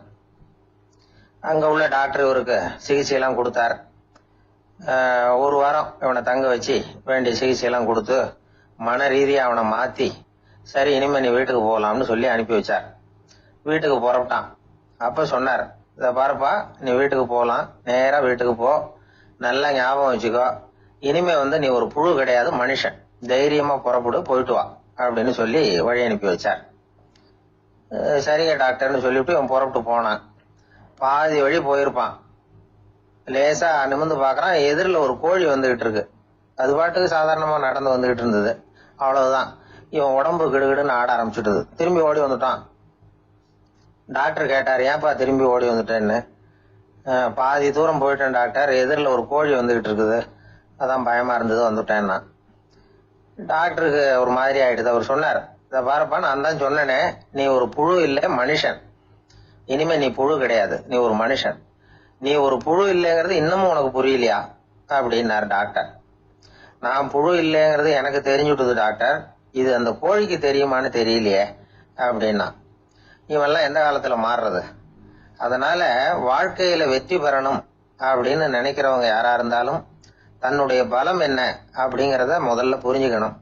அங்க உள்ள டாக்டர் இவருக்கு சிகிச்சை எல்லாம் கொடுத்தார். ஒரு வாரம் இவனை தங்க வச்சு வேண்டிய சிகிச்சை எல்லாம் கொடுத்து மன ரீதியா அவனை மாத்தி, சரி இனிமே நீ வீட்டுக்கு போகலாம்னு சொல்லி அனுப்பி வச்சார். வீட்டுக்கு புறப்பட்டான். அப்ப சொன்னார், இத பாருப்பா, நீ வீட்டுக்கு போகலாம், நேரா வீட்டுக்கு போ, நல்லா ஞாபகம் வச்சுக்கோ, இனிமே நீ ஒரு புழு கிடையாது, மனுஷன், தைரியமா புறப்படு, போயிட்டு வா அப்படின்னு சொல்லி வழி அனுப்பி வச்சார். சரிங்க டாக்டர்னு சொல்லிவிட்டு இவன் புறப்பட்டு போனான். பாதி வழி போயிருப்பான். லேசா நிமிர்ந்து பாக்குறான், எதிரில் ஒரு கோழி வந்துகிட்டு இருக்கு. அது பாட்டுக்கு சாதாரணமா நடந்து வந்துகிட்டு இருந்தது. அவ்வளவுதான், இவன் உடம்பு கிடுகிடுன்னு ஆட ஆரம்பிச்சுட்டுது. திரும்பி ஓடி வந்துட்டான். டாக்டர் கேட்டார், ஏன்பா திரும்பி ஓடி வந்துட்டேன்னு. பாதி தூரம் போயிட்டேன் டாக்டர், எதிரில் ஒரு கோழி வந்துகிட்டு இருக்குது, அதான் பயமா இருந்தது வந்துட்டேன்னா. டாக்டருக்கு ஒரு மாதிரி ஆயிடுது. அவர் சொன்னார், இதை பாருப்பா, நான் தான் சொன்னேனே, நீ ஒரு புழு இல்லை மனுஷன், இனிமே நீ புழு கிடையாது, நீ ஒரு மனுஷன். நீ ஒரு புழு இல்லைங்கிறது இன்னமும் உனக்கு புரியலையா அப்படின்னாரு டாக்டர். நான் புழு இல்லைங்கிறது எனக்கு தெரிஞ்சுட்டுது டாக்டர், இது அந்த கோழிக்கு தெரியுமான்னு தெரியலையே அப்படின்னா. இவெல்லாம் எந்த காலத்துல மாறுறது? அதனால வாழ்க்கையில வெற்றி பெறணும் அப்படின்னு நினைக்கிறவங்க யாரா இருந்தாலும் தன்னுடைய பலம் என்ன அப்படிங்கிறத முதல்ல புரிஞ்சுக்கணும்.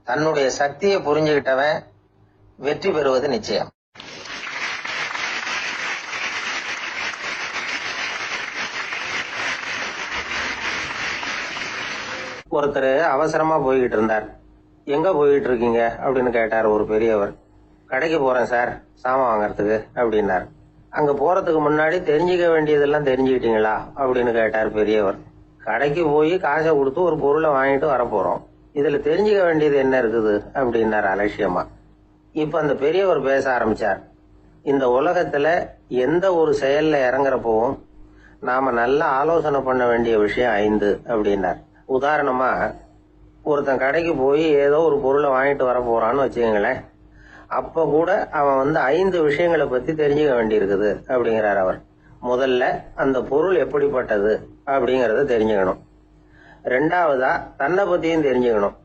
தன்னுடைய சக்தியை புரிஞ்சுக்கிட்டவன் வெற்றி பெறுவது நிச்சயம். ஒருத்தர் அவசரமா போய்கிட்டு இருந்தார். எங்க போயிட்டு இருக்கீங்க அப்படின்னு கேட்டார் ஒரு பெரியவர். கடைக்கு போறேன் சார், சாமான் வாங்கறதுக்கு அப்படின்னார். அங்க போறதுக்கு முன்னாடி தெரிஞ்சுக்க வேண்டியதெல்லாம் தெரிஞ்சுக்கிட்டீங்களா அப்படின்னு கேட்டார் பெரியவர். கடைக்கு போய் காசை கொடுத்து ஒரு பொருளை வாங்கிட்டு வரப்போறோம், இதுல தெரிஞ்சுக்க வேண்டியது என்ன இருக்குது அப்படின்னார் அலட்சியமா. இப்ப அந்த பெரியவர் பேச ஆரம்பிச்சார். இந்த உலகத்துல எந்த ஒரு செயல்ல இறங்குறப்பவும் நாம நல்லா ஆலோசனை பண்ண வேண்டிய விஷயம் 5 அப்படின்னார். உதாரணமா, ஒருத்தன் கடைக்கு போய் ஏதோ ஒரு பொருளை வாங்கிட்டு வர போறான்னு வச்சுக்கங்களேன். அப்ப கூட அவன் 5 விஷயங்களை பத்தி தெரிஞ்சுக்க வேண்டியிருக்குது அப்படிங்கிறார் அவர். முதல்ல அந்த பொருள் எப்படிப்பட்டது அப்படிங்கறத தெரிஞ்சுக்கணும். 2வதா தன்னை பத்தியும் தெரிஞ்சுக்கணும்.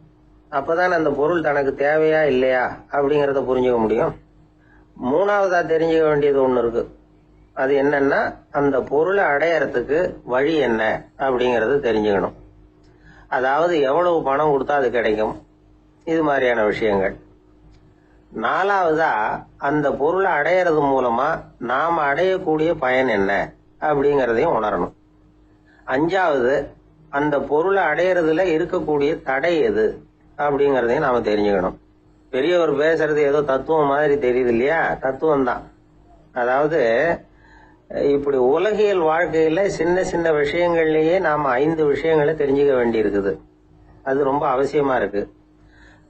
அப்பதான் அந்த பொருள் தனக்கு தேவையா இல்லையா அப்படிங்கறத புரிஞ்சுக்க முடியும். 3வதா தெரிஞ்சுக்க வேண்டியது ஒண்ணு இருக்கு. அது என்னன்னா, அந்த பொருளை அடையறதுக்கு வழி என்ன அப்படிங்கறது தெரிஞ்சுக்கணும். அதாவது எவ்வளவு பணம் கொடுத்தா அது கிடைக்கும், இது மாதிரியான விஷயங்கள். 4வதா அந்த பொருளை அடையறது மூலமா நாம அடையக்கூடிய பயன் என்ன அப்படிங்கறதையும் உணரணும். 5வது அந்த பொருளை அடையறதுல இருக்கக்கூடிய தடை எது அப்படிங்கறதையும் நாம தெரிஞ்சுக்கணும். பெரியவர் பேசுறது ஏதோ தத்துவம் மாதிரி தெரியுது இல்லையா? தத்துவம் தான். அதாவது இப்படி உலகியல் வாழ்க்கையில சின்ன சின்ன விஷயங்கள்லயே நாம 5 விஷயங்களை தெரிஞ்சுக்க வேண்டி இருக்குது. அது ரொம்ப அவசியமா இருக்கு.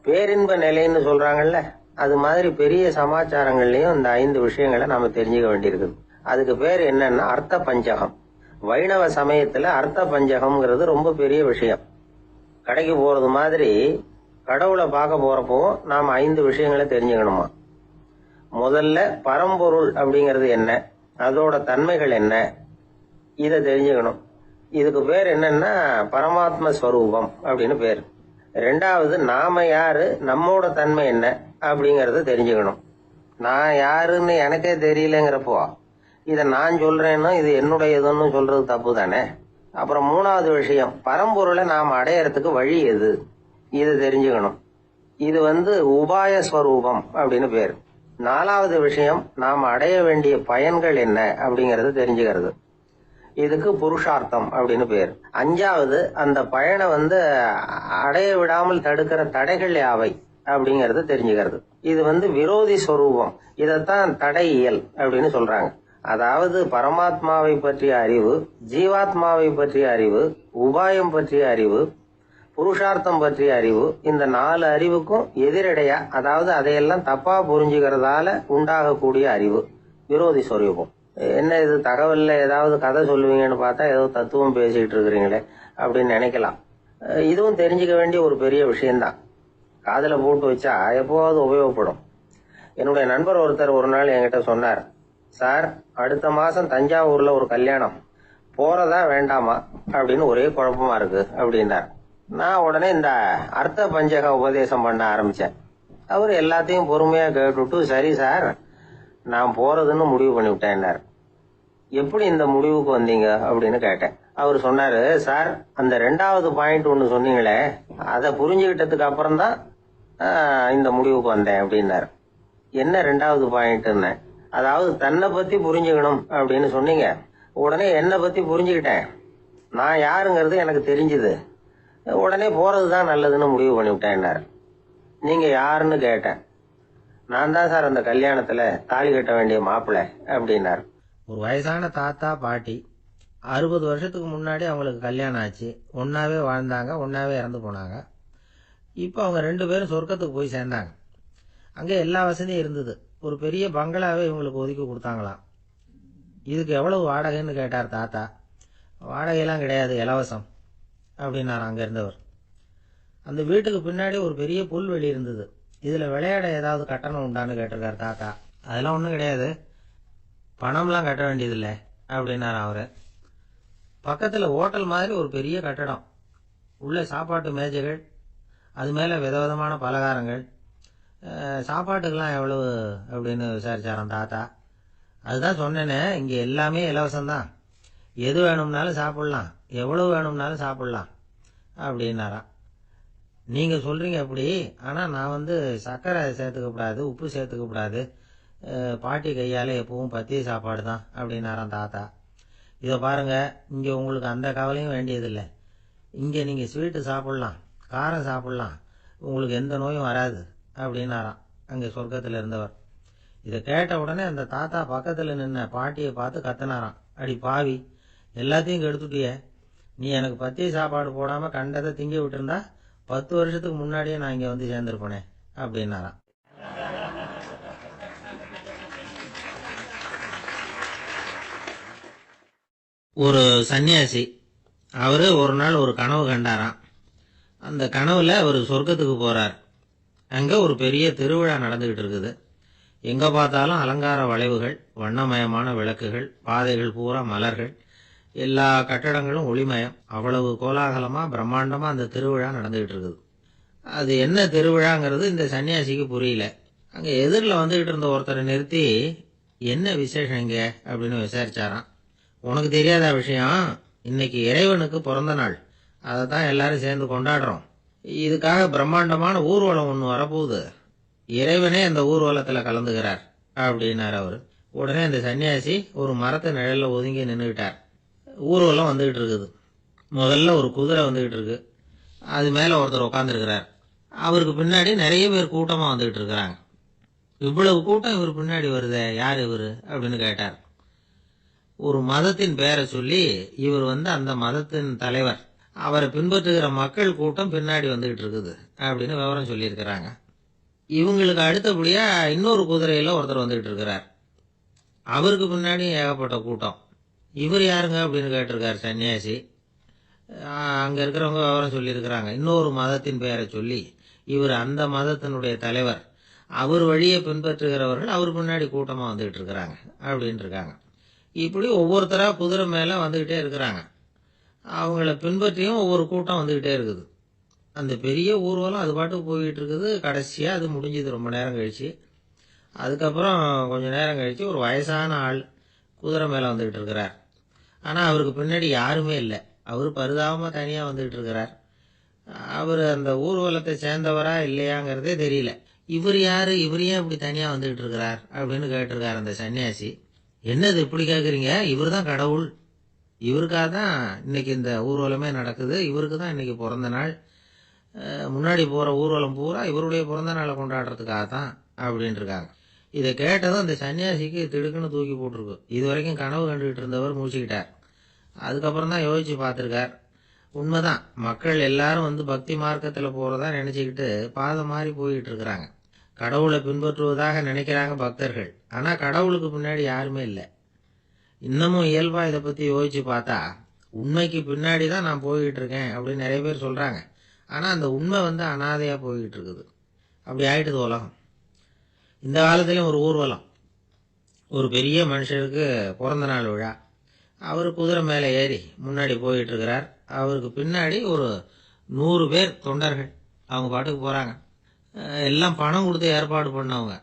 பேரின்ப நிலைன்னு சொல்றாங்கல்ல, அது மாதிரி பெரிய சமாச்சாரங்கள்லயும் இந்த 5 விஷயங்களை நாம தெரிஞ்சுக்க வேண்டியிருக்குது. அதுக்கு பேர் என்னன்னா அர்த்த பஞ்சகம். வைணவ சமயத்துல அர்த்த பஞ்சகம்ங்கிறது ரொம்ப பெரிய விஷயம். கடைக்கு போறது மாதிரி கடவுளை பார்க்க போறப்போ நாம 5 விஷயங்களை தெரிஞ்சுக்கணுமா. முதல்ல பரம்பொருள் அப்படிங்கிறது என்ன, அதோட தன்மைகள் என்ன, இதை தெரிஞ்சுக்கணும். இதுக்கு பேர் என்னன்னா பரமாத்ம ஸ்வரூபம் அப்படின்னு பேர். 2வது நாம யாரு, நம்மோட தன்மை என்ன அப்படிங்கறத தெரிஞ்சுக்கணும். நான் யாருன்னு எனக்கே தெரியலங்கிறப்போ இத நான் சொல்றேன்னா இது என்னுடையதுன்னு சொல்றது தப்பு தானே. அப்புறம் 3வது விஷயம், பரம்பொருளை நாம் அடையறதுக்கு வழி எது, இது தெரிஞ்சுக்கணும். இது உபாய ஸ்வரூபம் அப்படின்னு பேர். 4வது விஷயம், நாம் அடைய வேண்டிய பயன்கள் என்ன அப்படிங்கறது தெரிஞ்சுக்கிறது. இதுக்கு புருஷார்த்தம் அப்படின்னு பேர். 5வது அந்த பயனை அடைய விடாமல் தடுக்கிற தடைகள் யாவை அப்படிங்கறது தெரிஞ்சுக்கிறது. இது விரோதி ஸ்வரூபம். இதத்தான் தடையியல் அப்படின்னு சொல்றாங்க. அதாவது பரமாத்மாவை பற்றிய அறிவு, ஜீவாத்மாவை பற்றிய அறிவு, உபாயம் பற்றிய அறிவு, புருஷார்த்தம் பற்றிய அறிவு, இந்த 4 அறிவுக்கும் எதிரடையா, அதாவது அதையெல்லாம் தப்பா புரிஞ்சுக்கிறதால உண்டாகக்கூடிய அறிவு விரோதி ஸ்வரூபம். என்ன இது தகவல்ல ஏதாவது கதை சொல்லுவீங்கன்னு பார்த்தா ஏதோ தத்துவம் பேசிக்கிட்டு இருக்கிறீங்களே அப்படின்னு நினைக்கலாம். இதுவும் தெரிஞ்சுக்க வேண்டிய ஒரு பெரிய விஷயம்தான். காதுல போட்டு வச்சா எப்போவாவது உபயோகப்படும். என்னுடைய நண்பர் ஒருத்தர் ஒரு நாள் என்கிட்ட சொன்னார், சார் அடுத்த மாசம் தஞ்சாவூர்ல ஒரு கல்யாணம், போறதா வேண்டாமா அப்படின்னு ஒரே குழப்பமா இருக்கு அப்படின்னார். நான் உடனே இந்த அர்த்த பஞ்சக உபதேசம் பண்ண ஆரம்பிச்சேன். அவர் எல்லாத்தையும் பொறுமையா கேட்டுட்டு, சரி சார் நான் போறதுன்னு முடிவு பண்ணிவிட்டேன்னார். எப்படி இந்த முடிவுக்கு வந்தீங்க அப்படின்னு கேட்டேன். அவர் சொன்னாரு, சார் அந்த 2வது பாயிண்ட் ஒண்ணு சொன்னீங்களே, அதை புரிஞ்சுக்கிட்டதுக்கு அப்புறம் தான் இந்த முடிவுக்கு வந்தேன் அப்படின்னாரு. என்ன 2வது பாயிண்ட்னு? அதாவது தன்னை பத்தி புரிஞ்சுக்கணும் அப்படின்னு சொன்னீங்க. உடனே என்னை பத்தி புரிஞ்சுக்கிட்டேன், நான் யாருங்கிறது எனக்கு தெரிஞ்சுது, உடனே போறதுதான் நல்லதுன்னு முடிவு பண்ணிவிட்டேன்னாரு. நீங்க யாருன்னு கேட்டேன். நான் தான் சார் அந்த கல்யாணத்துல தாலி கட்ட வேண்டிய மாப்பிள்ளை அப்படின்னாரு. ஒரு வயசான தாத்தா பாட்டி 60 வருஷத்துக்கு முன்னாடி அவங்களுக்கு கல்யாணம் ஆச்சு. ஒன்னாவே வாழ்ந்தாங்க, ஒன்னாவே இறந்து போனாங்க. இப்போ அவங்க 2 பேரும் சொர்க்கத்துக்கு போய் சேர்ந்தாங்க. அங்கே எல்லா வசதியும் இருந்தது.
ஒரு பெரிய பங்களாவே இவங்களுக்கு ஒதுக்கி கொடுத்தாங்களாம். இதுக்கு எவ்வளவு வாடகைன்னு கேட்டார் தாத்தா. வாடகையெல்லாம் கிடையாது, இலவசம் அப்படின்னார் அங்க இருந்தவர். அந்த வீட்டுக்கு பின்னாடி ஒரு பெரிய புல்வெளி இருந்தது. இதுல விளையாட ஏதாவது கட்டணம் உண்டான்னு கேட்டிருக்காரு தாத்தா. அதெல்லாம் ஒன்றும் கிடையாது, பணம்லாம் கட்ட வேண்டியதில்லை அப்படின்னார் அவரு. பக்கத்துல ஹோட்டல் மாதிரி ஒரு பெரிய கட்டடம், உள்ள சாப்பாட்டு மேஜைகள், அது மேல விதவிதமான பலகாரங்கள். சாப்பாட்டுக்கெல்லாம் எவ்வளவு அப்படின்னு விசாரிச்சாராம் தாத்தா. அதுதான் சொன்னேனே, இங்க எல்லாமே இலவசம்தான், எது வேணும்னாலும் சாப்பிடலாம், எவ்வளவு வேணும்னாலும் சாப்பிடலாம் அப்படின்னாராம். நீங்க சொல்றீங்க அப்படி, ஆனா நான் சர்க்கரை சேர்த்துக்க கூடாது, உப்பு சேர்த்துக்க கூடாது, பாட்டி கையால எப்பவும் பத்திய சாப்பாடு தான் அப்படின்னாராம் தாத்தா. இதை பாருங்க, இங்க உங்களுக்கு அந்த கவலையும் வேண்டியதில்லை. இங்க நீங்க ஸ்வீட்டு சாப்பிடலாம், காரம் சாப்பிடலாம், உங்களுக்கு எந்த நோயும் வராது அப்படின்னாராம் அங்க சொர்க்கத்துல இருந்தவர். இதை கேட்ட உடனே அந்த தாத்தா பக்கத்துல நின்ன பாட்டியை பார்த்து கத்தினாராம். அடி பாவி, எல்லாத்தையும் கெடுத்துட்டிய, நீ எனக்கு பத்திய சாப்பாடு போடாம கண்டதை திங்க விட்டுருந்தா 10 வருஷத்துக்கு முன்னாடியே நான் இங்க வந்து சேர்ந்திருப்பேனே அப்படின்னாராம். ஒரு சன்னியாசி, அவரு ஒரு நாள் ஒரு கனவு கண்டாராம். அந்த கனவுல அவர் சொர்க்கத்துக்கு போறார். அங்க ஒரு பெரிய திருவிழா நடந்துகிட்டு இருக்குது. எங்க பார்த்தாலும் அலங்கார வளைவுகள், வண்ணமயமான விளக்குகள், பாதைகள் பூரா மலர்கள், எல்லா கட்டடங்களும் ஒளிமயம். அவ்வளவு கோலாகலமா பிரம்மாண்டமா அந்த திருவிழா நடந்துகிட்டு இருக்குது. அது என்ன திருவிழாங்கிறது இந்த சன்னியாசிக்கு புரியல. அங்க எதிரில் வந்துகிட்டு இருந்த ஒருத்தரை நிறுத்தி, என்ன விசேஷம் இங்க அப்படின்னு விசாரிச்சாராம். உனக்கு தெரியாத விஷயம், இன்னைக்கு இறைவனுக்கு பிறந்த நாள், அதை தான் எல்லாரும் சேர்ந்து கொண்டாடுறோம். இதுக்காக பிரம்மாண்டமான ஊர்வலம் ஒன்று வரப்போகுது, இறைவனே அந்த ஊர்வலத்துல கலந்துகிறார் அப்படின்னாரு அவரு. உடனே அந்த சன்னியாசி ஒரு மரத்து நிழல்ல ஒதுங்கி நின்றுகிட்டார். ஊர்வலம் வந்துகிட்டு இருக்குது. முதல்ல ஒரு குதிரை வந்துகிட்டு இருக்கு, அது மேல ஒருத்தர் உட்காந்துருக்கிறார். அவருக்கு பின்னாடி நிறைய பேர் கூட்டமா வந்துகிட்டு இருக்கிறாங்க. இவ்வளவு கூட்டம் இவர் பின்னாடி வருதே, யார் இவரு அப்படின்னு கேட்டார். ஒரு மதத்தின் பெயரை சொல்லி, இவர் அந்த மதத்தின் தலைவர், அவரை பின்பற்றுகிற மக்கள் கூட்டம் பின்னாடி வந்துகிட்டு இருக்குது அப்படின்னு விவரம் சொல்லியிருக்கிறாங்க. இவங்களுக்கு அடுத்தபடியா இன்னொரு குதிரையில ஒருத்தர் வந்துகிட்டு இருக்கிறார். அவருக்கு பின்னாடி ஏகப்பட்ட கூட்டம். இவர் யாருங்க அப்படின்னு கேட்டிருக்காரு சன்னியாசி. அங்க இருக்கிறவங்க விவரம் சொல்லியிருக்கிறாங்க. இன்னொரு மதத்தின் பெயரை சொல்லி, இவர் அந்த மதத்தினுடைய தலைவர், அவர் வழியை பின்பற்றுகிறவர்கள் அவர் பின்னாடி கூட்டமா வந்துகிட்டு இருக்கிறாங்க அப்படின்னு இருக்காங்க. இப்படி ஒவ்வொருத்தரா குதிரை மேல வந்துகிட்டே இருக்கிறாங்க. அவங்கள பின்பற்றியும் ஒவ்வொரு கூட்டம் வந்துகிட்டே இருக்குது. அந்த பெரிய ஊர்வலம் அது பாட்டுக்கு போயிட்டு இருக்குது. கடைசியா அது முடிஞ்சது ரொம்ப நேரம் கழிச்சு. அதுக்கப்புறம் கொஞ்ச நேரம் கழிச்சு ஒரு வயசான ஆள் குதிரை மேல வந்துகிட்டு இருக்கிறார். ஆனா அவருக்கு பின்னாடி யாருமே இல்லை. அவர் பரிதாபமா தனியா வந்துகிட்டு இருக்கிறார். அவர் அந்த ஊர்வலத்தை சேர்ந்தவரா இல்லையாங்கிறதே தெரியல. இவர் யாரு, இவர் ஏன் இப்படி தனியா வந்துகிட்டு இருக்கிறார் அப்படின்னு கேட்டிருக்காரு அந்த சன்னியாசி. என்னது இப்படி கேக்குறீங்க, இவர் தான் கடவுள், இவருக்காக தான் இன்னைக்கு இந்த ஊர்வலமே நடக்குது, இவருக்கு தான் இன்னைக்கு பிறந்த நாள், முன்னாடி போற ஊர்வலம் பூரா இவருடைய பிறந்த நாளை கொண்டாடுறதுக்காக தான் அப்படின்னு இருக்காங்க. இதை கேட்டதும் அந்த சன்னியாசிக்கு திடுக்குன்னு தூக்கி போட்டிருக்கு. இது வரைக்கும் கனவு கண்டுகிட்டு இருந்தவர் மூழ்கிட்டார். அதுக்கப்புறம் தான் யோசிச்சு பார்த்திருக்கார். உண்மைதான், மக்கள் எல்லாரும் பக்தி மார்க்கத்துல போறதா நினைச்சுக்கிட்டு பாதை மாறி போயிட்டு இருக்கிறாங்க. கடவுளை பின்பற்றுவதாக நினைக்கிறாங்க பக்தர்கள், ஆனா கடவுளுக்கு பின்னாடி யாருமே இல்லை. இன்னமும் இயல்பா இதை பத்தி யோசிச்சு பார்த்தா, உண்மைக்கு பின்னாடி தான் நான் போய்கிட்டு இருக்கேன் அப்படின்னு நிறைய பேர் சொல்றாங்க. ஆனா அந்த உண்மை அனாதையா போய்கிட்டு இருக்குது. அப்படி ஆயிட்டுது உலகம். இந்த காலத்திலும் ஒரு ஊர்வலம், ஒரு பெரிய மனுஷருக்கு பிறந்த நாள் விழா. அவரு குதிரை மேல ஏறி முன்னாடி போயிட்டு இருக்கிறார். அவருக்கு பின்னாடி ஒரு 100 பேர் தொண்டர்கள் அவங்க பாட்டுக்கு போறாங்க. எல்லாம் பணம் கொடுத்து ஏற்பாடு பண்ணவங்க,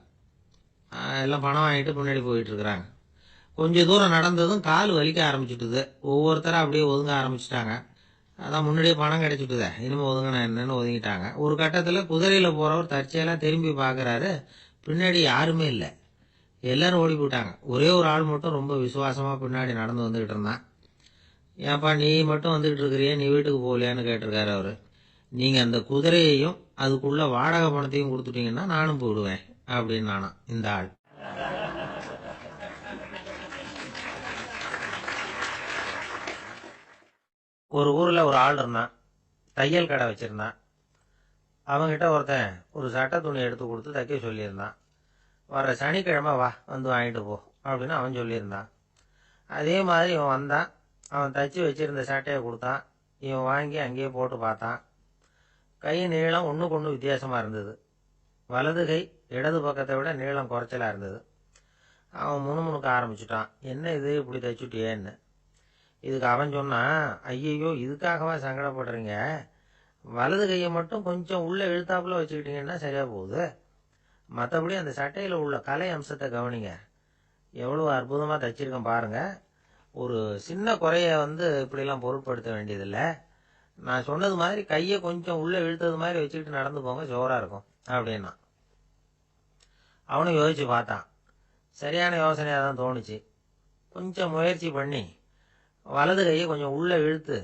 எல்லாம் பணம் வாங்கிட்டு முன்னாடி போயிட்டு இருக்கிறாங்க. கொஞ்ச தூரம் நடந்ததும் கால் வலிக்க ஆரம்பிச்சுட்டுது. ஒவ்வொருத்தரா அப்படியே ஒதுங்க ஆரம்பிச்சுட்டாங்க. அதான் முன்னாடியே பணம் கிடைச்சிட்டுதே, இனிமே ஒதுங்கினா என்னன்னு ஒதுங்கிட்டாங்க. ஒரு கட்டத்துல குதிரையில போறவர் தற்செயலா திரும்பி பாக்குறாரு, பின்னாடி யாருமே இல்லை, எல்லாரும் ஓடி போயிட்டாங்க. ஒரே ஒரு ஆள் மட்டும் ரொம்ப விசுவாசமா பின்னாடி நடந்து வந்துகிட்டு இருந்தான். ஏன்பா நீ மட்டும் வந்துகிட்டு இருக்கிறிய, நீ வீட்டுக்கு போகலையான்னு கேட்டிருக்காரு அவரு. நீங்க அந்த குதிரையையும் அதுக்குள்ள வாடகை பணத்தையும் கொடுத்துட்டீங்கன்னா நானும் போயிடுவேன் அப்படின்னு நானா இந்த ஆள். ஒரு ஊர்ல ஒரு ஆள் இருந்தான், தையல் கடை வச்சிருந்தான். அவங்கிட்ட ஒருத்தன் ஒரு சட்டை துணி எடுத்து கொடுத்து தைக்க சொல்லியிருந்தான். வர்ற சனிக்கிழமை வா, வந்து வாங்கிட்டு போ அப்படின்னு அவன் சொல்லியிருந்தான். அதே மாதிரி இவன் வந்தான். அவன் தச்சு வச்சிருந்த சட்டையை கொடுத்தான். இவன் வாங்கி அங்கேயே போட்டு பார்த்தான். கை நீளம் ஒன்றுக்கு ஒன்று வித்தியாசமாக இருந்தது. வலது கை இடது பக்கத்தை விட நீளம் குறைச்சலாக இருந்தது. அவன் முணுமுணுக்க ஆரம்பிச்சுட்டான். என்ன இது இப்படி தைச்சுட்டியேன்னு. இதுக்கு அவன் சொன்னான், ஐயையோ இதுக்காகவா சங்கடப்படுறீங்க, வலது கையை மட்டும் கொஞ்சம் உள்ளே இழுத்தாப்புல வச்சுக்கிட்டீங்கன்னா சரியாக போகுது. மற்றபடி அந்த சட்டையில் உள்ள கலை அம்சத்தை கவனிங்க, எவ்வளோ அற்புதமாக தைச்சிருக்கேன் பாருங்க. ஒரு சின்ன குறைய இப்படிலாம் பொருட்படுத்த வேண்டியதில்லை. நான் சொன்னது மாதிரி கையை கொஞ்சம் உள்ளே இழுத்தது மாதிரி வச்சுக்கிட்டு நடந்து போங்க, ஜோராக இருக்கும் அப்படின்னா. அவனும் யோசிச்சு பார்த்தான். சரியான யோசனையாக தான் தோணுச்சு. கொஞ்சம் முயற்சி பண்ணி வலது கையை கொஞ்சம் உள்ளே இழுத்து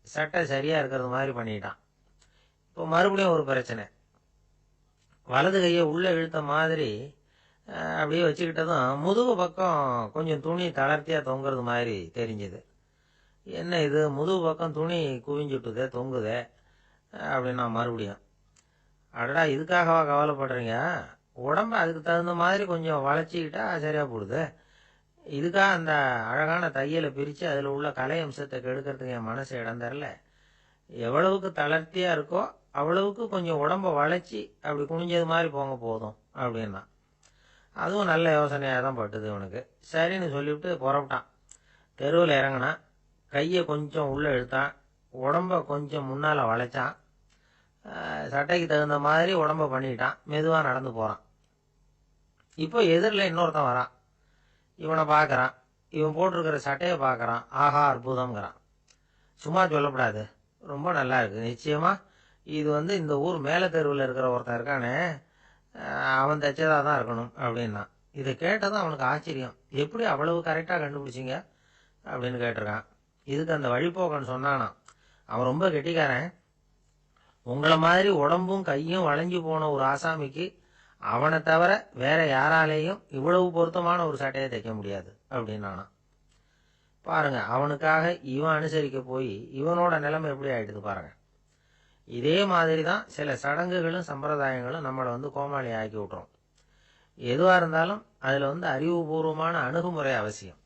சட்டை சரியாக இருக்கிறது மாதிரி பண்ணிட்டான். இப்போ மறுபடியும் ஒரு பிரச்சனை. வலது கையை உள்ளே இழுத்த மாதிரி அப்படியே வச்சுக்கிட்டதும் முதுகு பக்கம் கொஞ்சம் துணி தளர்த்தியாக தொங்குறது மாதிரி தெரிஞ்சுது. என்ன இது, முதுகு பக்கம் துணி குவிஞ்சுட்டுதே, தொங்குதே அப்படின்னா மறுபடியும். அடடா இதுக்காகவா கவலைப்படுறீங்க, உடம்ப அதுக்கு தகுந்த மாதிரி கொஞ்சம் வளைச்சிக்கிட்டா சரியாக போடுது. இதுக்காக அந்த அழகான தையலை பிரித்து அதில் உள்ள கலை அம்சத்தை கெடுக்கிறதுக்கு என் மனசு இடம் தரல. எவ்வளவுக்கு தளர்த்தியாக இருக்கோ அவ்வளவுக்கு கொஞ்சம் உடம்ப வளைச்சி அப்படி குனிஞ்சது மாதிரி போங்க போதும் அப்படின்னா. அதுவும் நல்ல யோசனையாக தான் பட்டுது இவனுக்கு. சரின்னு சொல்லிவிட்டு புறப்பட்டான். தெருவில் இறங்கினான். கையை கொஞ்சம் உள்ளே இழுத்தான். உடம்ப கொஞ்சம் முன்னால் வளைச்சான். சட்டைக்கு தகுந்த மாதிரி உடம்ப பண்ணிட்டான். மெதுவாக நடந்து போகிறான். இப்போ எதிரில் இன்னொருத்தன் வரான். இவனை பார்க்குறான். இவன் போட்டிருக்கிற சட்டையை பார்க்குறான். ஆஹா அற்புதம்ங்கிறான். சும்மா சொல்லக்கூடாது, ரொம்ப நல்லா இருக்குது. நிச்சயமாக இது இந்த ஊர் மேலே தெருவில் இருக்கிற ஒருத்தன் இருக்கானே, அவன் தைச்சதாக தான் இருக்கணும் அப்படின்னா. இதை கேட்டதும் அவனுக்கு ஆச்சரியம். எப்படி அவ்வளவு கரெக்டாக கண்டுபிடிச்சிங்க அப்படின்னு கேட்டிருக்கான். இதுக்கு அந்த வழிபோக்கன்னு சொன்னானான், அவன் ரொம்ப கெட்டிக்காரன். உங்களை மாதிரி உடம்பும் கையும் வளைஞ்சு போன ஒரு ஆசாமிக்கு அவனை தவிர வேற யாராலேயும் இவ்வளவு பொருத்தமான ஒரு சட்டையை தைக்க முடியாது அப்படின்னானான். பாருங்க, அவனுக்காக இவன் அனுசரிக்க போய் இவனோட நிலைமை எப்படி ஆயிடுது பாருங்க. இதே மாதிரி தான் சில சடங்குகளும் சம்பிரதாயங்களும் நம்மளை கோமாளி ஆக்கி விட்டுரும். எதுவாக இருந்தாலும் அதில் அறிவுபூர்வமான அணுகுமுறை அவசியம்.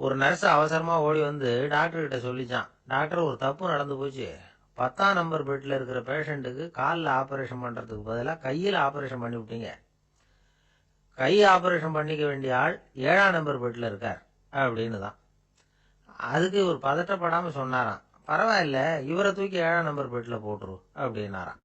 ஒரு நர்ஸ் அவசரமாக ஓடி டாக்டர்கிட்ட சொல்லிச்சான், டாக்டர் ஒரு தப்பு நடந்து போச்சு, 10ஆம் நம்பர் பெட்டில் இருக்கிற பேஷண்ட்டுக்கு காலில் ஆப்ரேஷன் பண்ணுறதுக்கு பதிலாக கையில் ஆப்ரேஷன் பண்ணி விட்டீங்க. கை ஆப்ரேஷன் பண்ணிக்க வேண்டிய ஆள் 7ஆம் நம்பர் பெட்டில் இருக்கார் அப்படின்னு தான். அதுக்கு ஒரு பதட்டப்படாமல் சொன்னாராம், பரவாயில்ல இவரை தூக்கி 7ஆம் நம்பர் பெட்டில் போட்டுரு அப்படின்னாராம்.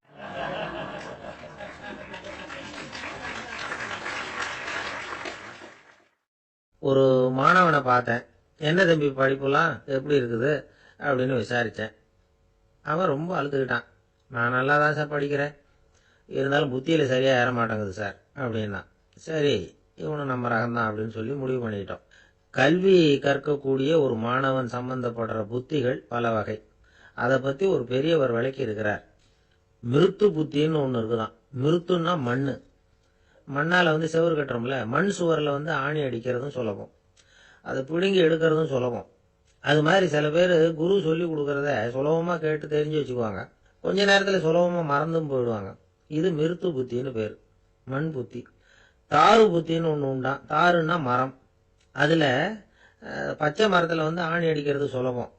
ஒரு மாணவனை பார்த்தேன். என்ன தம்பி படிப்புலாம் எப்படி இருக்குது அப்படின்னு விசாரித்தேன். அவன் ரொம்ப அழுதுகிட்டான். நான் நல்லா தான் சார் படிக்கிறேன், இருந்தாலும் புத்தியில் சரியாக ஏற மாட்டேங்குது சார் அப்படின்னா. சரி, இவனும் நம்ம ரகம்தான் அப்படின்னு சொல்லி முடிவு பண்ணிட்டோம். கல்வி கற்கக்கூடிய ஒரு மாணவன் சம்பந்தப்படுற புத்திகள் பல வகை. அதை பற்றி ஒரு பெரியவர் விளக்கி இருக்கிறார். மிருத்து புத்தின்னு ஒன்று இருக்குதான். மிருத்துன்னா மண்ணு. மண்ணால் செவுறு கட்டுறோம்ல, மண் சுவரில் ஆணி அடிக்கிறதும் சுலபம், அதை பிடுங்கி எடுக்கிறதும் சுலபம். அது மாதிரி சில பேர் குரு சொல்லி கொடுக்கறத சுலபமாக கேட்டு தெரிஞ்சு வச்சுக்குவாங்க, கொஞ்ச நேரத்தில் சுலபமாக மறந்தும் போயிடுவாங்க. இது மிருத்து புத்தின்னு பேர், மண் புத்தி. தாரு புத்தின்னு ஒன்று உண்டான். தாருன்னா மரம். அதில் பச்சை மரத்தில் ஆணி அடிக்கிறது சுலபம்,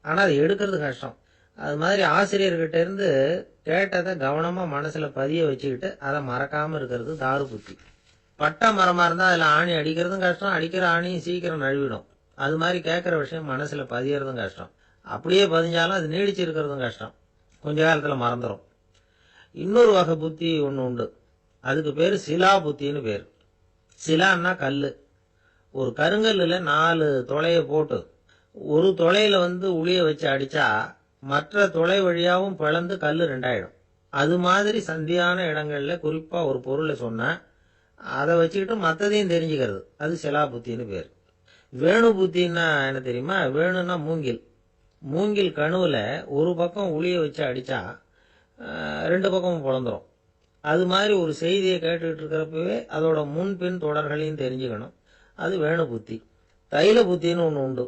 ஆனால் அது எடுக்கிறது கஷ்டம். அது மாதிரி ஆசிரியர்கிட்ட இருந்து கேட்டதை கவனமாக மனசில் பதிய வச்சுக்கிட்டு அதை மறக்காமல் இருக்கிறது தாரு புத்தி. பட்டை மரமாக இருந்தால் அதில் ஆணி அடிக்கிறதும் கஷ்டம், அடிக்கிற ஆணியும் சீக்கிரம் நழுவிடும். அது மாதிரி கேட்குற விஷயம் மனசில் பதியறதும் கஷ்டம். அப்படியே பதிஞ்சாலும் அது நீடிச்சிருக்கிறதும் கஷ்டம், கொஞ்ச காலத்தில் மறந்துடும். இன்னொரு வகை புத்தி ஒன்று உண்டு. அதுக்கு பேர் சிலா புத்தின்னு பேர். சிலான்னா கல். ஒரு கருங்கல்லில் 4 துளையை போட்டு ஒரு துளையில உளிய வச்சு அடித்தா மற்ற துளை வழியாகவும் பிளந்து கல் 2 ஆயிடும். அது மாதிரி சந்தியான இடங்கள்ல குறிப்பாக ஒரு பொருளை சொன்னால் அதை வச்சுக்கிட்டு மற்றதையும் தெரிஞ்சுக்கிறது, அது சிலா புத்தின்னு பேர். வேணு புத்தின்னா என்ன தெரியுமா? வேணுன்னா மூங்கில். மூங்கில் கணுவில் ஒரு பக்கம் உளிய வச்சு அடித்தா 2 பக்கமும் பிளந்துரும். அது மாதிரி ஒரு செய்தியை கேட்டுக்கிட்டு இருக்கிறப்பவே அதோட முன்பின் தொடர்களையும் தெரிஞ்சுக்கணும், அது வேணு புத்தி. தைல புத்தின்னு ஒன்று உண்டு.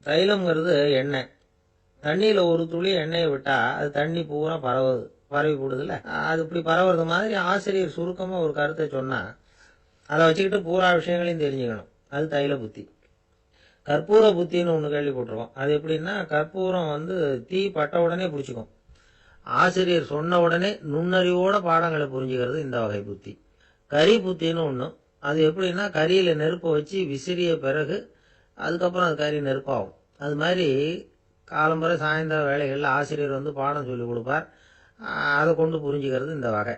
தைலம்ங்கிறது எண்ணெய். தண்ணியில் ஒரு துளி எண்ணெயை விட்டால் அது தண்ணி பூரா பரவுது. பரவி கூடுதுல்ல, அது இப்படி பரவுறது மாதிரி ஆசிரியர் சுருக்கமா ஒரு கருத்தை சொன்னா அதை வச்சுக்கிட்டு பூரா விஷயங்களையும் தெரிஞ்சுக்கணும். அது தைல புத்தி. கற்பூர புத்தின்னு ஒன்று கேள்விப்பட்டிருக்கோம். அது எப்படின்னா, கற்பூரம் தீ பட்ட உடனே பிடிச்சிக்கும். ஆசிரியர் சொன்ன உடனே நுண்ணறிவோட பாடங்களை புரிஞ்சுக்கிறது இந்த வகை புத்தி. கரி புத்தின்னு ஒன்று. அது எப்படின்னா, கரியில நெருப்பை வச்சு விசிறிய பிறகு அதுக்கப்புறம் அது கறி நெருப்பாகும். அது மாதிரி காலம்பரை சாயந்தர வேலைகளில் ஆசிரியர் பாடம் சொல்லி கொடுப்பார். அதை கொண்டு புரிஞ்சுக்கிறது இந்த வகை.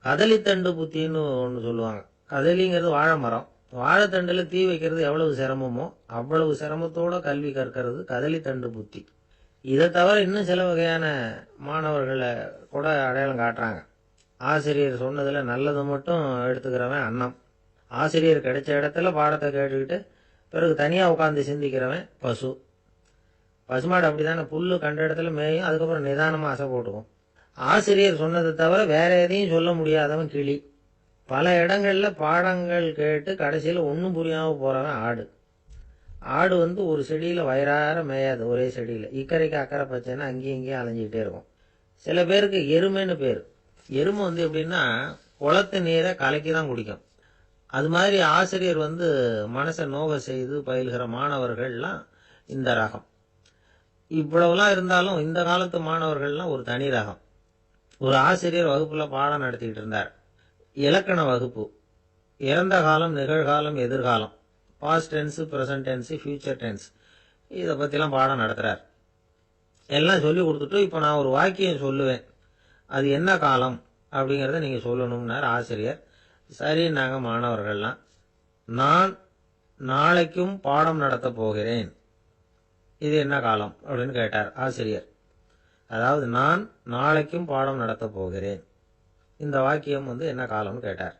கதலித்தண்டு புத்தின்னு ஒன்று சொல்லுவாங்க. கதலிங்கிறது வாழை மரம். வாழைத்தண்டில் தீ வைக்கிறது எவ்வளவு சிரமமோ அவ்வளவு சிரமத்தோட கல்வி கற்கிறது கதலித்தண்டு புத்தி. இதை தவிர இன்னும் சில வகையான மாணவர்களை கூட அடையாளம் காட்டுறாங்க. ஆசிரியர் சொன்னதில் நல்லதை மட்டும் எடுத்துக்கிறவன் அன்னம். ஆசிரியர் கிடைச்ச இடத்துல பாடத்தை கேட்டுக்கிட்டு பிறகு தனியாக உட்காந்து சிந்திக்கிறவன் பசு. பசுமாடு அப்படித்தானே, புல்லு கண்ட இடத்துல மேயும், அதுக்கப்புறம் நிதானமாக அசை போட்டுக்கும். ஆசிரியர் சொன்னதை தவிர வேற எதையும் சொல்ல முடியாதவன் கிளி. பல இடங்கள்ல பாடங்கள் கேட்டு கடைசியில் ஒன்றும் புரியாமல் போறவன் ஆடு. ஆடு ஒரு செடியில் வயிறார மேயாது, ஒரே செடியில். இக்கரைக்கு அக்கறை பச்சைன்னா அங்கேயும் இங்கேயும் அலைஞ்சிக்கிட்டே இருக்கும். சில பேருக்கு எருமைன்னு பேர். எருமை எப்படின்னா குளத்து நீரை கலக்கி தான் குடிக்கும். அது மாதிரி ஆசிரியர் மனசை நோக செய்து பயில்கிற மாணவர்கள்லாம் இந்த ரகம். இவ்வளவுலாம் இருந்தாலும் இந்த காலத்து மாணவர்கள்லாம் ஒரு தனி ரகம். ஒரு ஆசிரியர் வகுப்புல பாடம் நடத்திக்கிட்டு இருந்தார். இலக்கண வகுப்பு. இறந்த காலம், நிகழ்காலம், எதிர்காலம், past tense, present tense, future tense, இதை பற்றிலாம் பாடம் நடத்துகிறார். எல்லாம் சொல்லி கொடுத்துட்டு இப்போ நான் ஒரு வாக்கியம் சொல்லுவேன், அது என்ன காலம் அப்படிங்கிறத நீங்கள் சொல்லணும்னார் ஆசிரியர். சரி, நாங்கள் மாணவர்கள்லாம், நான் நாளைக்கும் பாடம் நடத்த போகிறேன், இது என்ன காலம் அப்படின்னு கேட்டார் ஆசிரியர். அதாவது நான் நாளைக்கும் பாடம் நடத்த போகிறேன், இந்த வாக்கியம் என்ன காலம்னு கேட்டார்.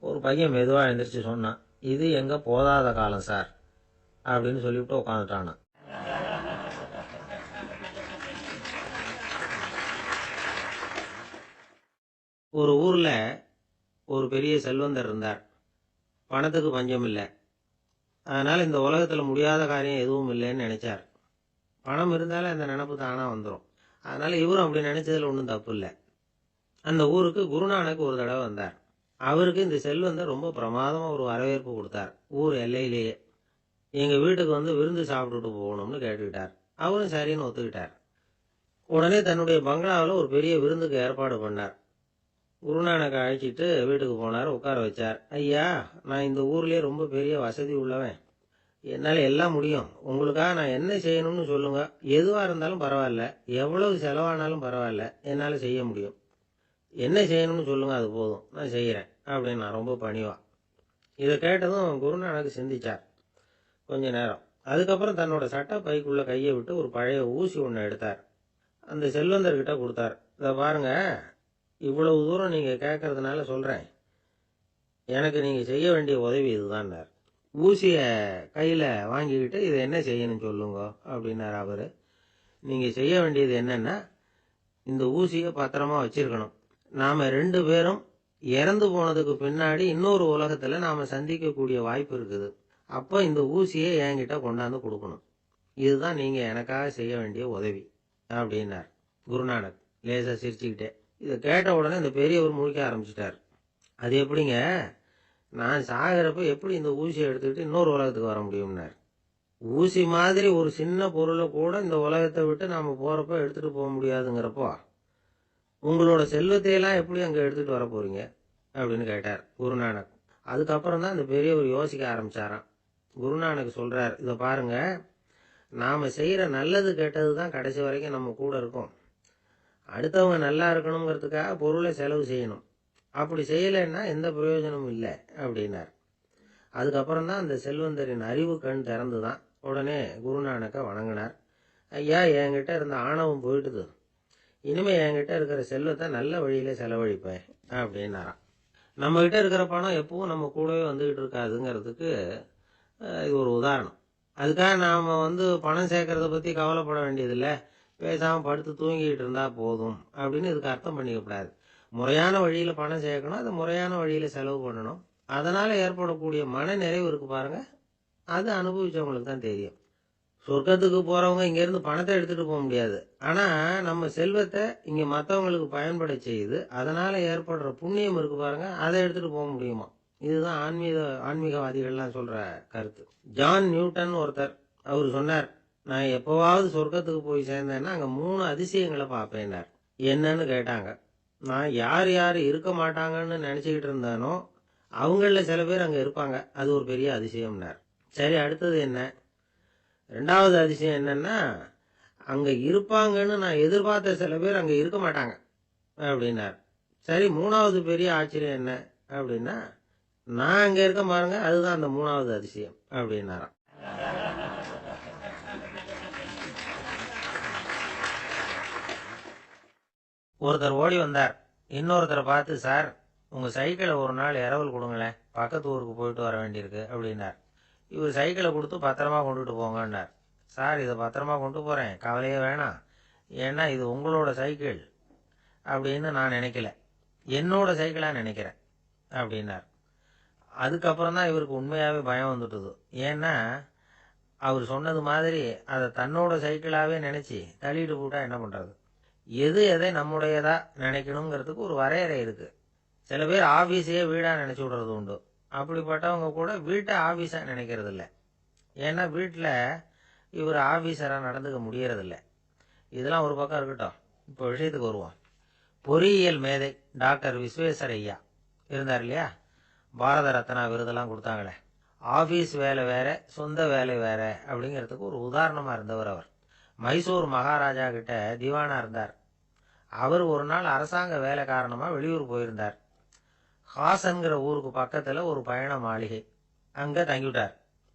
ஒரு பையன் மெதுவாக எழுந்திரிச்சு சொன்னான், இது எங்க போதாத காலம் சார் அப்படின்னு சொல்லிவிட்டு உட்காந்துட்டானான். ஒரு ஊர்ல ஒரு பெரிய செல்வந்தர் இருந்தார். பணத்துக்கு பஞ்சம் இல்லை. அதனால இந்த உலகத்துல முடியாத காரியம் எதுவும் இல்லைன்னு நினைச்சார். பணம் இருந்தாலும் அந்த நினப்பு தானா வந்துடும். அதனால இவரும் அப்படி நினைச்சதுல ஒன்றும் தப்பு இல்லை. அந்த ஊருக்கு குருநானக் ஒரு தடவை வந்தார். அவருக்கு இந்த செல்வந்தர் ரொம்ப பிரமாதமா ஒரு வரவேற்பு கொடுத்தார். ஊர் எல்லையிலேயே எங்க வீட்டுக்கு விருந்து சாப்பிட்டுட்டு போகணும்னு கேட்டுக்கிட்டார். அவரும் சரின்னு ஒத்துக்கிட்டார். உடனே தன்னுடைய பங்களாவில் ஒரு பெரிய விருந்துக்கு ஏற்பாடு பண்ணார். குருநானக் அழைச்சிட்டு வீட்டுக்கு போனார், உட்கார வச்சார். ஐயா, நான் இந்த ஊர்லயே ரொம்ப பெரிய வசதி உள்ளவன், என்னால் எல்லாம் முடியும், உங்களுக்காக நான் என்ன செய்யணும்னு சொல்லுங்க, எதுவாக இருந்தாலும் பரவாயில்ல, எவ்வளவு செலவானாலும் பரவாயில்ல, என்னால் செய்ய முடியும், என்ன செய்யணும்னு சொல்லுங்க, அது போதும், நான் செய்கிறேன் அப்படின்னு நான் ரொம்ப பணிவா. இதை கேட்டதும் குருநானக் சிந்திச்சார் கொஞ்ச நேரம். அதுக்கப்புறம் தன்னோட சட்டை பைக்குள்ள கையை விட்டு ஒரு பழைய ஊசி ஒன்று எடுத்தார். அந்த செல்வந்தர்கிட்ட கொடுத்தார். இதை பாருங்க, இவ்வளவு தூரம் நீங்கள் கேட்கறதுனால சொல்கிறேன், எனக்கு நீங்கள் செய்ய வேண்டிய உதவி இதுதான்னார். ஊசியை கையில் வாங்கிக்கிட்டு இதை என்ன செய்யணும்னு சொல்லுங்க அப்படின்னார் அவர். நீங்கள் செய்ய வேண்டியது என்னன்னா, இந்த ஊசியை பத்திரமா வச்சிருக்கணும். நாம் 2 பேரும் இறந்து போனதுக்கு பின்னாடி இன்னொரு உலகத்தில் நாம் சந்திக்கக்கூடிய வாய்ப்பு இருக்குது. அப்போ இந்த ஊசியை என்கிட்ட கொண்டாந்து கொடுக்கணும். இதுதான் நீங்கள் எனக்காக செய்ய வேண்டிய உதவி அப்படின்னார் குருநானக் லேசாக சிரிச்சுக்கிட்டே. இதை கேட்ட உடனே இந்த பெரியவர் முழிக்க ஆரம்பிச்சிட்டார். அது எப்படிங்க, நான் சாகிறப்ப எப்படி இந்த ஊசியை எடுத்துக்கிட்டு இன்னொரு உலகத்துக்கு வர முடியும்னார். ஊசி மாதிரி ஒரு சின்ன பொருளை கூட இந்த உலகத்தை விட்டு நாம் போகிறப்ப எடுத்துகிட்டு போக முடியாதுங்கிறப்போ உங்களோட செல்வத்தையெல்லாம் எப்படி அங்கே எடுத்துகிட்டு வர போகிறீங்க அப்படின்னு கேட்டார் குருநானக். அதுக்கப்புறம் தான் இந்த பெரியவர் யோசிக்க ஆரம்பித்தாராம். குருநானக் சொல்கிறார், இதை பாருங்க, நாம் செய்கிற நல்லது கெட்டது தான் கடைசி வரைக்கும் நம்ம கூட இருக்கும். அடுத்தவங்க நல்லா இருக்கணுங்கிறதுக்காக பொருளை செலவு செய்யணும். அப்படி செய்யலைன்னா எந்த பிரயோஜனமும் இல்லை அப்படின்னார். அதுக்கப்புறம் தான் அந்த செல்வந்தரின் அறிவு கண் திறந்து தான். உடனே குருநானக்கை வணங்கினார். ஐயா, என்கிட்ட இருந்த ஆணவம் போயிட்டுது, இனிமே என்கிட்ட இருக்கிற செல்வத்தை நல்ல வழியில செலவழிப்பேன் அப்படின்னாராம். நம்ம கிட்ட இருக்கிற பணம் எப்பவும் நம்ம கூடவே வந்துகிட்டு இருக்காதுங்கிறதுக்கு இது ஒரு உதாரணம். அதுக்காக நாம் பணம் சேர்க்கறத பற்றி கவலைப்பட வேண்டியதில்லை, பேசாமல் படுத்து தூங்கிட்டு இருந்தா போதும் அப்படின்னு இதுக்கு அர்த்தம் பண்ணிக்கப்படாது. முறையான வழியில் பணம் சேர்க்கணும், அதை முறையான வழியில் செலவு பண்ணணும். அதனால் ஏற்படக்கூடிய மன நிறைவு இருக்கு பாருங்க, அது அனுபவிச்சவங்களுக்கு தான் தெரியும். சொர்க்கத்துக்கு போறவங்க இங்க இருந்து பணத்தை எடுத்துட்டு போக முடியாது. ஆனா நம்ம செல்வத்தை இங்க மத்தவங்களுக்கு பயன்பட செய்யுது, அதனால ஏற்படுற புண்ணியம் இருக்கு பாருங்க, அதை எடுத்துட்டு போக முடியுமா. இதுதான் ஆன்மீகவாதிகள்லாம் சொல்ற கருத்து. ஜான் நியூட்டன் ஒருத்தர், அவர் சொன்னார், நான் எப்பவாவது சொர்க்கத்துக்கு போய் சேர்ந்தேன்னா அங்க 3 அதிசயங்களை பார்ப்பேன்னார். என்னன்னு கேட்டாங்க. நான் யார் யார் இருக்க மாட்டாங்கன்னு நினைச்சுக்கிட்டு இருந்தானோ அவங்கள சில பேர் அங்க இருப்பாங்க, அது ஒரு பெரிய அதிசயம்னார். சரி, அடுத்தது என்ன? 2வது அதிசயம் என்னன்னா, அங்க இருப்பாங்கன்னு நான் எதிர்பார்த்த சில பேர் அங்க இருக்க மாட்டாங்க அப்படின்னார். சரி, 3வது பெரிய ஆச்சரியம் என்ன அப்படின்னா, நான் அங்க இருக்க பாருங்க, அதுதான் அந்த 3வது அதிசயம் அப்படின்னாராம். ஒருத்தர் ஓடி வந்தார், இன்னொருத்தரை பார்த்து, சார் உங்க சைக்கிளை ஒரு நாள் இரவல் கொடுங்களேன், பக்கத்து ஊருக்கு போயிட்டு வர வேண்டியிருக்கு அப்படின்னார். இவர் சைக்கிளை கொடுத்து பத்திரமா கொண்டுட்டு போங்கன்னார். சார் இதை பத்திரமா கொண்டு போறேன், கவலையே வேணாம், ஏன்னா இது உங்களோட சைக்கிள் அப்படின்னு நான் நினைக்கல, என்னோட சைக்கிளா நினைக்கிறேன் அப்படின்னார். அதுக்கப்புறம் தான் இவருக்கு உண்மையாவே பயம் வந்துட்டுது. ஏன்னா அவர் சொன்னது மாதிரி அதை தன்னோட சைக்கிளாவே நினைச்சு தள்ளிட்டு போட்டா என்ன பண்றது. எது எதை நம்முடையதா நினைக்கணுங்கிறதுக்கு ஒரு வரையறை இருக்கு. சில பேர் ஆபீஸையே வீடா நினைச்சு விடுறது உண்டு. அப்படிப்பட்டவங்க கூட வீட்டை ஆபீஸா நினைக்கிறது இல்லை. ஏன்னா வீட்டில் இவர் ஆபீஸரா நடந்துக்க முடியறதில்ல. இதெல்லாம் ஒரு பக்கம் இருக்கட்டும், இப்போ விஷயத்துக்கு வருவோம். பொறியியல் மேதை டாக்டர் விஸ்வேஸ்வரய்யா இருந்தார் இல்லையா, பாரத ரத்னா விருதெல்லாம் கொடுத்தாங்களே. ஆபீஸ் வேலை வேற, சொந்த வேலை வேற அப்படிங்கிறதுக்கு ஒரு உதாரணமா இருந்தவர் அவர். மைசூர் மகாராஜா கிட்ட திவானா இருந்தார். அவர் ஒரு நாள் அரசாங்க வேலை காரணமா வெளியூர் போயிருந்தார். ஹாசன்கிற ஊருக்கு பக்கத்துல ஒரு பயண மாளிகை, அங்க தங்கிவிட்டார்.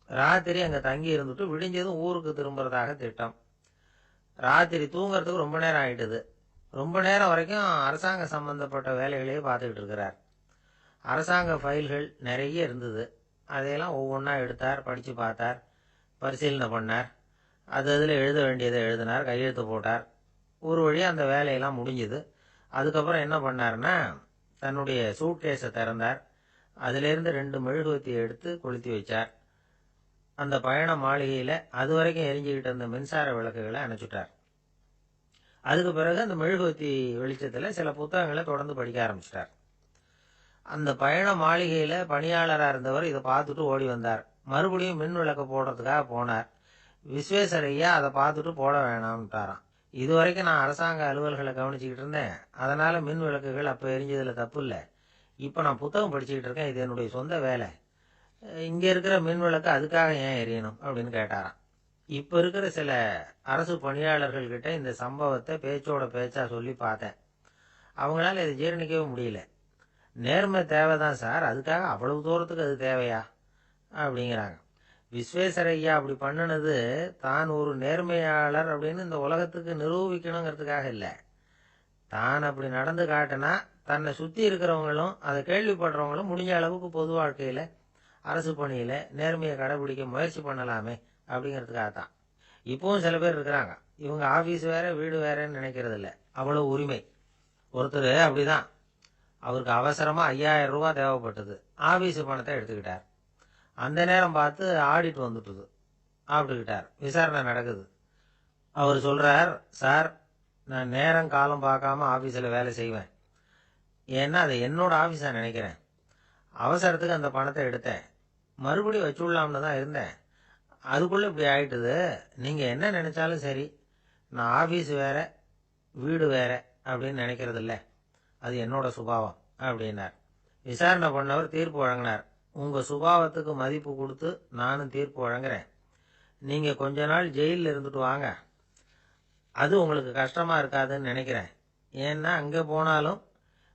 ராத்திரி அங்க தங்கி இருந்துட்டு விடிஞ்சதும் ஊருக்கு திரும்புறதாக திட்டம். ராத்திரி தூங்கறதுக்கு ரொம்ப நேரம் ஆயிட்டுது. ரொம்ப நேரம் வரைக்கும் அரசாங்க சம்பந்தப்பட்ட வேலைகளையே பார்த்துக்கிட்டு இருக்கிறார். அரசாங்க ஃபைல்கள் நிறைய இருந்தது. அதையெல்லாம் ஒவ்வொன்றா எடுத்தார், படிச்சு பார்த்தார், பரிசீலனை பண்ணார். அதில் எழுத வேண்டியதை எழுதினார், கையெழுத்து போட்டார். ஒரு வழியாக அந்த வேலையெல்லாம் முடிஞ்சுது. அதுக்கப்புறம் என்ன பண்ணார்னா, தன்னுடைய சூட்கேஸை திறந்தார். அதிலிருந்து 2 மெழுகுவர்த்தி எடுத்து கொளுத்தி வச்சார். அந்த பயண மாளிகையில் அது வரைக்கும் எரிஞ்சுக்கிட்டு இருந்த மின்சார விளக்குகளை அணைச்சுட்டார். அதுக்கு பிறகு அந்த மெழுகுவர்த்தி வெளிச்சத்தில் சில புத்தகங்களை தொடர்ந்து படிக்க ஆரம்பிச்சிட்டார். அந்த பயண மாளிகையில் பணியாளராக இருந்தவர் இதை பார்த்துட்டு ஓடி வந்தார். மறுபடியும் மின் விளக்கு போடுறதுக்காக போனார். விஸ்வேஸ்வரய்யா அதை பார்த்துட்டு போட வேணாம்ட்டாராம். இது வரைக்கும் நான் அரசாங்க அலுவல்களை கவனிச்சுக்கிட்டு இருந்தேன், அதனால மின் விளக்குகள் அப்போ எரிஞ்சதுல தப்பு இல்லை. இப்போ நான் புத்தகம் படிச்சுக்கிட்டு இருக்கேன், இது என்னுடைய சொந்த வேலை. இங்க இருக்கிற மின் விளக்கு அதுக்காக ஏன் எரியணும் அப்படின்னு கேட்டாராம். இப்ப இருக்கிற சில அரசு பணியாளர்கள் கிட்ட இந்த சம்பவத்தை பேச்சோட பேச்சா சொல்லி பார்த்தேன். அவங்களால இதை ஜீரணிக்கவே முடியல. நேர்மை தேவைதான் சார், அதுக்காக அவ்வளவு தூரத்துக்கு அது தேவையா அப்படிங்கிறாங்க. விஸ்வேஸ்வரய்யா அப்படி பண்ணினது தான் ஒரு நேர்மையாளர் அப்படின்னு இந்த உலகத்துக்கு நிரூபிக்கணுங்கிறதுக்காக இல்லை. தான் அப்படி நடந்து காட்டினா தன்னை சுத்தி இருக்கிறவங்களும் அதை கேள்விப்படுறவங்களும் முடிஞ்ச அளவுக்கு பொது வாழ்க்கையில அரசு பணியில நேர்மையை கடைபிடிக்க முயற்சி பண்ணலாமே அப்படிங்கிறதுக்காக தான். இப்பவும் சில பேர் இருக்கிறாங்க, இவங்க ஆபீஸ் வேற வீடு வேறன்னு நினைக்கிறது இல்லை, அவ்வளவு உரிமை. ஒருத்தர் அப்படிதான், அவருக்கு அவசரமா 5000 ரூபாய் தேவைப்பட்டது. ஆபீஸ் பணத்தை எடுத்துக்கிட்டார். அந்த நேரம் பார்த்து ஆடிட் வந்துட்டுது. ஆப்பிட்டுக்கிட்டார். விசாரணை நடக்குது. அவர் சொல்றார், சார் நான் நேரம் காலம் பார்க்காம ஆபீஸில் வேலை செய்வேன், ஏன்னா அதை என்னோட ஆபீஸா நினைக்கிறேன். அவசரத்துக்கு அந்த பணத்தை எடுத்தேன், மறுபடியும் வச்சுடலாம்னு தான் இருந்தேன், அதுக்குள்ள இப்படி ஆயிட்டுது. நீங்க என்ன நினைச்சாலும் சரி, நான் ஆபீஸ் வேற வீடு வேற அப்படின்னு நினைக்கிறது இல்லை, அது என்னோட சுபாவம் அப்படின்னார். விசாரணை பண்ணவர் தீர்ப்பு வழங்கினார். உங்க சுபாவத்துக்கு மதிப்பு கொடுத்து நானும் தீர்ப்பு வழங்குறேன். நீங்க கொஞ்ச நாள் ஜெயிலில் இருந்துட்டு வாங்க, அது உங்களுக்கு கஷ்டமா இருக்காதுன்னு நினைக்கிறேன். ஏன்னா அங்க போனாலும்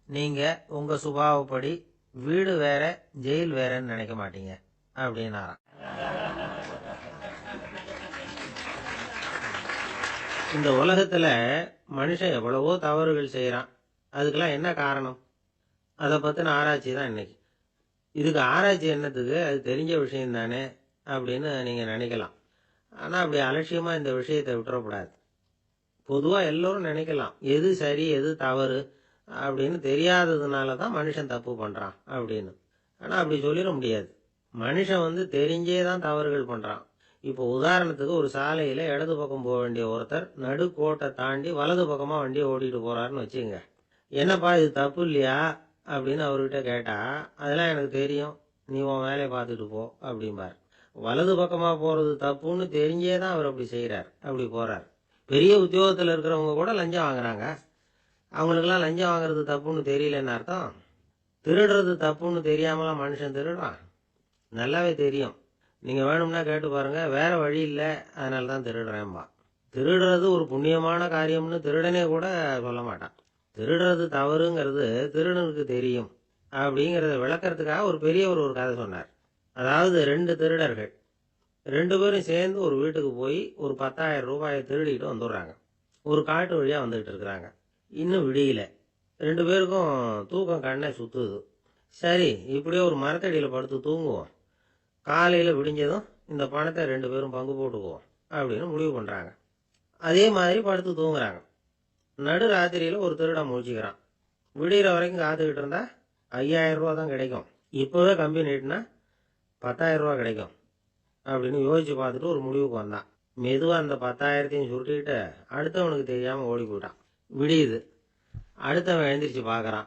நீங்க உங்க சுபாவப்படி வீடு வேற ஜெயில் வேறன்னு நினைக்க மாட்டீங்க அப்படின்னாராம். இந்த உலகத்துல மனுஷன் எவ்வளவோ தவறுகள் செய்யறான். அதுக்கெல்லாம் என்ன காரணம்? அதை பத்தின ஆராய்ச்சி தான் இன்னைக்கு. இதுக்கு ஆராய்ச்சி என்னத்துக்கு, அது தெரிஞ்ச விஷயம் தானே அப்படின்னு நீங்க நினைக்கலாம். ஆனா அப்படி அலட்சியமா இந்த விஷயத்தை விட்டுறக்கூடாது. பொதுவா எல்லோரும் நினைக்கலாம், எது சரி எது தவறு அப்படின்னு தெரியாததுனாலதான் மனுஷன் தப்பு பண்றான் அப்படின்னு. ஆனா அப்படி சொல்லிட முடியாது. மனுஷன் தெரிஞ்சே தான் தவறுகள் பண்றான். இப்போ உதாரணத்துக்கு ஒரு சாலையில இடது பக்கம் போக வேண்டிய ஒருத்தர் நடுக்கோட்டை தாண்டி வலது பக்கமா வண்டியை ஓட்டிட்டு போறாருன்னு வச்சுங்க. என்னப்பா இது தப்பு இல்லையா அப்படின்னு அவர்கிட்ட கேட்டா, அதெல்லாம் எனக்கு தெரியும், நீ உன் வேலையை பார்த்துட்டு போ அப்படிம்பார். வலது பக்கமா போறது தப்புன்னு தெரிஞ்சே தான் அவர் அப்படி செய்யறார், அப்படி போறார். பெரிய உத்தியோகத்துல இருக்கிறவங்க கூட லஞ்சம் வாங்குறாங்க. அவங்களுக்கெல்லாம் லஞ்சம் வாங்குறது தப்புன்னு தெரியலன்னு அர்த்தம். திருடுறது தப்புன்னு தெரியாமலாம் மனுஷன் திருடுறான். நல்லாவே தெரியும். நீங்க வேணும்னா கேட்டு பாருங்க, வேற வழி இல்லை அதனால தான் திருடுறேன்பா. திருடுறது ஒரு புண்ணியமான காரியம்னு திருடனே கூட சொல்ல மாட்டான். திருடுறது தவறுங்கிறது திருடனுக்கு தெரியும் அப்படிங்கறத விளக்கறதுக்காக ஒரு பெரியவர் ஒரு கதை சொன்னார். அதாவது 2 திருடர்கள் 2 பேரும் சேர்ந்து ஒரு வீட்டுக்கு போய் ஒரு 10,000 ரூபாயை திருடிட்டு வந்துடுறாங்க. ஒரு காட்டு வழியா வந்துகிட்டு இருக்கிறாங்க. இன்னும் விடியல. 2 பேருக்கும் தூக்கம் கண்ணை சுத்துது. சரி, இப்படியே ஒரு மரத்தடியில படுத்து தூங்குவோம், காலையில விடிஞ்சதும் இந்த பணத்தை 2 பேரும் பங்கு போட்டுக்குவோம் அப்படின்னு முடிவு பண்றாங்க. அதே மாதிரி படுத்து தூங்குறாங்க. நடு ராத்திரியில ஒரு திருடன் முழிச்சுக்கிறான். விடிகிற வரைக்கும் காத்துக்கிட்டு இருந்தா 5,000 ரூபா தான் கிடைக்கும், இப்பவே கம்பி நீட்டினா 10,000 ரூபா கிடைக்கும் அப்படின்னு யோசிச்சு பார்த்துட்டு ஒரு முடிவுக்கு வந்தான். மெதுவா அந்த 10,000த்தையும் சுருட்டிக்கிட்டு அடுத்தவனுக்கு தெரியாம ஓடி போயிட்டான். விடியுது. அடுத்தவன் எழுந்திரிச்சு பாக்குறான்.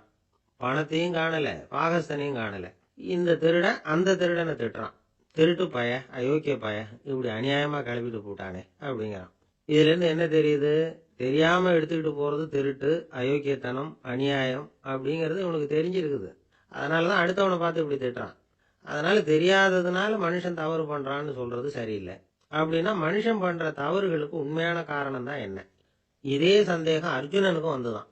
பணத்தையும் காணல, பாகஸ்தனையும் காணல. இந்த திருடன் அந்த திருடனை திட்டுறான். திருட்டு பய, அயோக்கிய பய, இப்படி அநியாயமா கிளப்பிட்டு போட்டானே அப்படிங்கிறான். இதுல இருந்து என்ன தெரியுது? தெரியாம எடுத்துக்கிட்டு போறது திருட்டு, அயோக்கியத்தனம், அநியாயம் அப்படிங்கிறது இவனுக்கு தெரிஞ்சிருக்குது. அதனாலதான் அடுத்தவனை பார்த்து இப்படி திட்டுறான். அதனால தெரியாததுனால மனுஷன் தவறு பண்றான்னு சொல்றது சரியில்லை. அப்படின்னா மனுஷன் பண்ற தவறுகளுக்கு உண்மையான காரணம் தான் என்ன? இதே சந்தேகம் அர்ஜுனனுக்கும் வந்துதான்.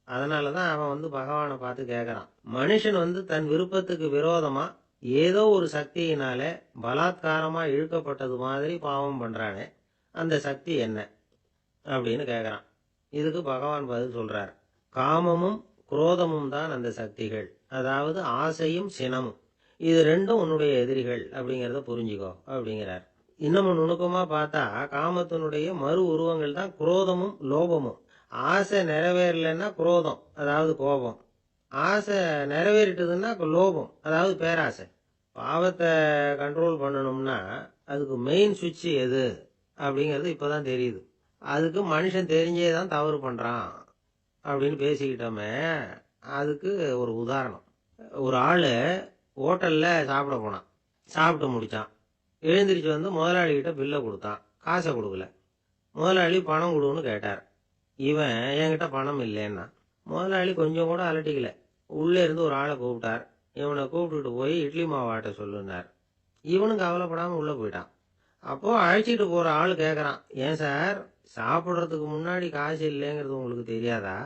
அதனாலதான் அவன் பகவானை பார்த்து கேட்கறான். மனுஷன் தன் விருப்பத்துக்கு விரோதமா ஏதோ ஒரு சக்தியினால பலாத்காரமா இழுக்கப்பட்டது மாதிரி பாவம் பண்றானே, அந்த சக்தி என்ன அப்படின்னு கேட்கறான். இதுக்கு பகவான் பதில் சொல்றார். காமமும் குரோதமும் தான் அந்த சக்திகள், அதாவது ஆசையும் சினமும். இது ரெண்டும் உன்னுடைய எதிரிகள் அப்படிங்கறத புரிஞ்சுக்கோ அப்படிங்கிறார். இன்னமும் நுணுக்கமா பார்த்தா காமத்தினுடைய மறு உருவங்கள் தான் குரோதமும் லோபமும். ஆசை நிறைவேறலைன்னா குரோதம், அதாவது கோபம். ஆசை நிறைவேறிட்டதுன்னா லோபம், அதாவது பேராசை. பாவத்தை கண்ட்ரோல் பண்ணணும்னா அதுக்கு மெயின் சுவிட்ச் எது அப்படிங்கிறது இப்பதான் தெரியுது. அதுக்கு மனுஷன் தெரிஞ்சே தான் தவறு பண்றான் அப்படின்னு பேசிக்கிட்டோமே. அதுக்கு ஒரு உதாரணம். ஒரு ஆளு ஹோட்டல்ல சாப்பிட போனான். சாப்பிட்டு முடிச்சான். எழுந்திரிச்சு முதலாளி கிட்ட பில்லை கொடுத்தான். காசை கொடுக்கல. முதலாளி பணம் கொடுன்னு கேட்டார். இவன் என்கிட்ட பணம் இல்லைன்னா. முதலாளி கொஞ்சம் கூட அலட்டிக்கல. உள்ளே இருந்து ஒரு ஆளை கூப்பிட்டார். இவனை கூப்பிட்டுட்டு போய் இட்லி மாவாட்ட சொல்லுனார். இவனும் கவலைப்படாம உள்ள போயிட்டான். அப்போ அழைச்சிட்டு போற ஆளு கேக்குறான், ஏன் சார் சாப்பிடுறதுக்கு முன்னாடி காசு இல்லைங்கிறது உங்களுக்கு தெரியாதா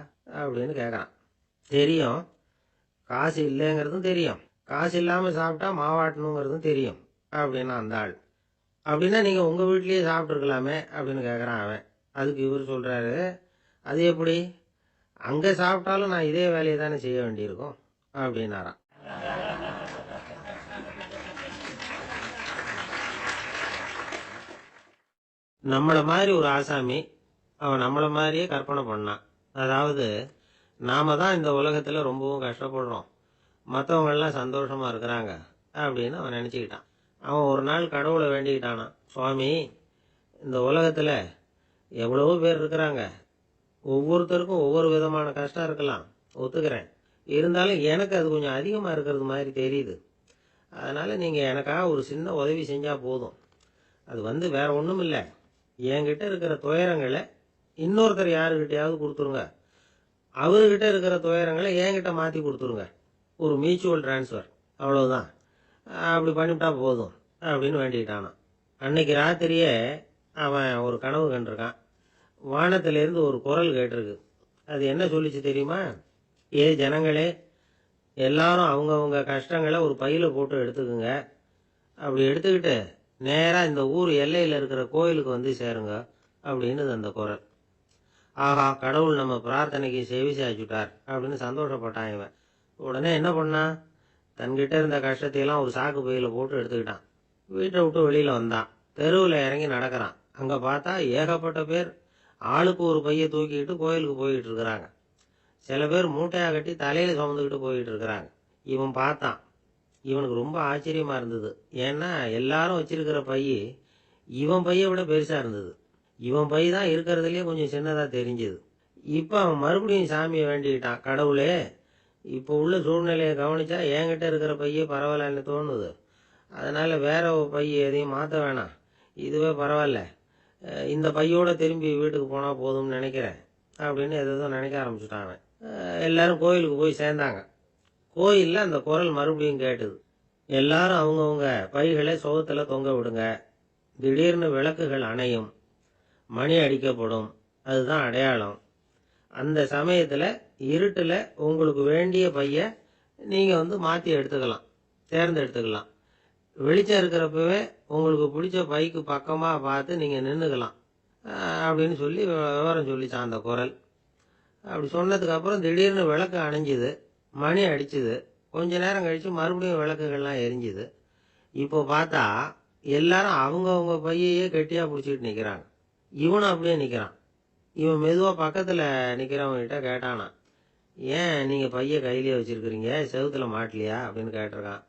அப்படின்னு கேக்குறான். தெரியும், காசு இல்லைங்கிறதும் தெரியும், காசு இல்லாம சாப்பிட்டா மாவாட்டணுங்கிறதும் தெரியும் அப்படின்னா அந்த ஆள். அப்படின்னா நீங்க உங்க வீட்லயே சாப்பிட்டு இருக்கலாமே அப்படின்னு கேக்குறான் அவன். அதுக்கு இவர் சொல்றாரு, அது எப்படி, அங்க சாப்பிட்டாலும் நான் இதே வேலையை தானே செய்ய வேண்டியிருக்கும் அப்படின்னாராம். நம்மள மாதிரி ஒரு ஆசாமி அவன் நம்மள மாதிரியே கற்பனை பண்ணான். அதாவது நாம தான் இந்த உலகத்துல ரொம்பவும் கஷ்டப்படுறோம், மற்றவங்க எல்லாம் சந்தோஷமா இருக்கிறாங்க அப்படின்னு அவன் நினைச்சுக்கிட்டான். அவன் ஒரு நாள் கடவுளை வேண்டிக்கிட்டானான். சுவாமி, இந்த உலகத்துல எவ்வளவோ பேர் இருக்கிறாங்க, ஒவ்வொருத்தருக்கும் ஒவ்வொரு விதமான கஷ்டம் இருக்கலாம், ஒத்துக்கிறேன். இருந்தாலும் எனக்கு அது கொஞ்சம் அதிகமா இருக்கிறது மாதிரி தெரியுது. அதனால நீங்க எனக்காக ஒரு சின்ன உதவி செஞ்சா போதும். அது வேற ஒண்ணும் இல்லை, என்கிட்ட இருக்கிற துயரங்களை இன்னொருத்தர் யாருக்கிட்டையாவது கொடுத்துருங்க, அவர்கிட்ட இருக்கிற துயரங்களை என்கிட்ட மாத்தி கொடுத்துருங்க. ஒரு மியூச்சுவல் டிரான்ஸ்ஃபர், அவ்வளவுதான். அப்படி பண்ணிவிட்டா போதும் அப்படின்னு வேண்டிக்கிட்டானான். அன்னைக்கு ராத்திரியே அவன் ஒரு கனவு கண்டிருக்கான். வானத்திலிருந்து ஒரு குரல் கேட்டிருக்கு. அது என்ன சொல்லிச்சு தெரியுமா? ஏ ஜனங்களே, எல்லாரும் அவங்கவுங்க கஷ்டங்களை ஒரு பையில போட்டு எடுத்துக்குங்க. அப்படி எடுத்துக்கிட்டு நேரா இந்த ஊர் எல்லையில இருக்கிற கோயிலுக்கு சேருங்க அப்படின்னு அந்த குரல். ஆஹா, கடவுள் நம்ம பிரார்த்தனைக்கு செவி சாய்ச்சுட்டார் அப்படின்னு சந்தோஷப்பட்டான் இவன். உடனே என்ன பண்ணான், தன்கிட்ட இருந்த கஷ்டத்தையெல்லாம் ஒரு சாக்கு பையில போட்டு எடுத்துக்கிட்டான். வீட்டை விட்டு வெளியில வந்தான். தெருவில் இறங்கி நடக்கிறான். அங்க பார்த்தா ஏகப்பட்ட பேர் ஆளுக்கு ஒரு பைய தூக்கிட்டு கோயிலுக்கு போயிட்டு இருக்கிறாங்க. சில பேர் மூட்டையா கட்டி தலையில சுமந்துக்கிட்டு போயிட்டு இருக்கிறாங்க. இவன் பார்த்தான். இவனுக்கு ரொம்ப ஆச்சரியமா இருந்தது. ஏன்னா எல்லாரும் வச்சிருக்கிற பைய இவன் பையை விட பெருசா இருந்தது. இவன் பை தான் இருக்கிறதுலயே கொஞ்சம் சின்னதா தெரிஞ்சது. இப்ப அவன் மறுபடியும் சாமியை வேண்டிக்கிட்டான், கடவுளே இப்போ உள்ள சூழ்நிலையை கவனிச்சா என்கிட்ட இருக்கிற பையே பரவாயில்லன்னு தோணுது. அதனால வேற ஒரு பை எதையும் மாற்ற வேணாம், இதுவே பரவாயில்ல, இந்த பையோட திரும்பி வீட்டுக்கு போனா போதும்னு நினைக்கிறேன் அப்படின்னு எதோ நினைக்க ஆரம்பிச்சுட்டான் அவன். எல்லாரும் கோயிலுக்கு போய் சேர்ந்தாங்க. கோயில்ல அந்த குரல் மறுபடியும் கேட்டுது. எல்லாரும் அவங்கவுங்க பைகளை சுவத்துல தொங்க விடுங்க, திடீர்னு விளக்குகள் அணையும், மணி அடிக்கப்படும், அதுதான் அடையாளம். அந்த சமயத்துல இருட்டுல உங்களுக்கு வேண்டிய பைய நீங்க மாத்தி எடுத்துக்கலாம், தேர்ந்தெடுத்துக்கலாம். வெளிச்சம் இருக்கிறப்பவே உங்களுக்கு பிடிச்ச பைக்கு பக்கமா பார்த்து நீங்க நின்னுக்கலாம் அப்படின்னு சொல்லி விவரம் சொல்லிச்சான் அந்த குரல். அப்படி சொன்னதுக்கு அப்புறம் திடீர்னு விளக்கு அணைஞ்சுது, மணி அடிச்சுது. கொஞ்ச நேரம் கழிச்சு மறுபடியும் விளக்குகள்லாம் எரிஞ்சுது. இப்போ பார்த்தா எல்லாரும் அவங்கவுங்க பையையே கெட்டியா பிடிச்சிட்டு நிக்கிறாங்க. இவனும் அப்படியே நிக்கிறான். இவன் மெதுவா பக்கத்துல நிக்கிறவங்கிட்ட கேட்டானா, ஏன் நீங்க பைய கையிலேயே வச்சிருக்கிறீங்க, செவுத்துல மாட்டலையா அப்படின்னு கேட்டிருக்கான்.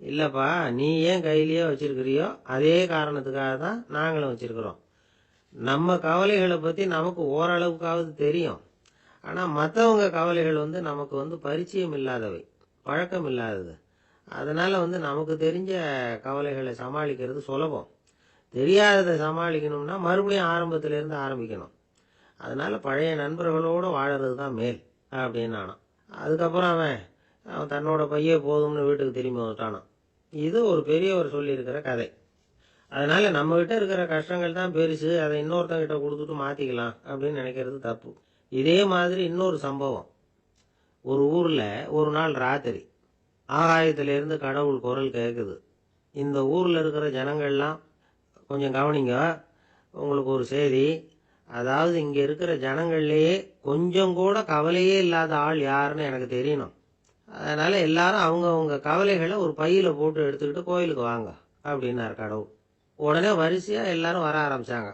இல்லப்பா, நீ ஏன் கையிலேயே வச்சிருக்கிறியோ அதே காரணத்துக்காக தான் நாங்களும் வச்சிருக்கிறோம். நம்ம கவலைகளை பத்தி நமக்கு ஓரளவுக்காவது தெரியும். ஆனா மற்றவங்க கவலைகள் நமக்கு பரிச்சயம் இல்லாதவை, பழக்கம் இல்லாதது. அதனால நமக்கு தெரிஞ்ச கவலைகளை சமாளிக்கிறது சுலபம். தெரியாததை சமாளிக்கணும்னா மறுபடியும் ஆரம்பத்துல இருந்து ஆரம்பிக்கணும். அதனால பழைய நண்பர்களோட வாழறது தான் மேல் அப்படின்னு நானான். அதுக்கப்புறம் அவன் தன்னோட பையே போதும்னு வீட்டுக்கு திரும்பி வந்துட்டானான். இது ஒரு பெரியவர் சொல்லியிருக்கிற கதை. அதனால நம்ம கிட்ட இருக்கிற கஷ்டங்கள் தான் பெருசு, அதை இன்னொருத்தங்கிட்ட கொடுத்துட்டு மாத்திக்கலாம் அப்படின்னு நினைக்கிறது தப்பு. இதே மாதிரி இன்னொரு சம்பவம். ஒரு ஊர்ல ஒரு நாள் ராத்திரி ஆகாயத்திலிருந்து கடவுள் குரல் கேட்குது. இந்த ஊர்ல இருக்கிற ஜனங்கள்லாம் கொஞ்சம் கவனிங்க, உங்களுக்கு ஒரு செய்தி. அதாவது இங்க இருக்கிற ஜனங்கள்லயே கொஞ்சம் கூட கவலையே இல்லாத ஆள் யாருன்னு எனக்கு தெரியணும். அதனால எல்லாரும் அவங்க கவலைகளை ஒரு பையில போட்டு எடுத்துக்கிட்டு கோயிலுக்கு வாங்க அப்படின்னாரு கடவுள். உடனே வரிசையா எல்லாரும் வர ஆரம்பிச்சாங்க.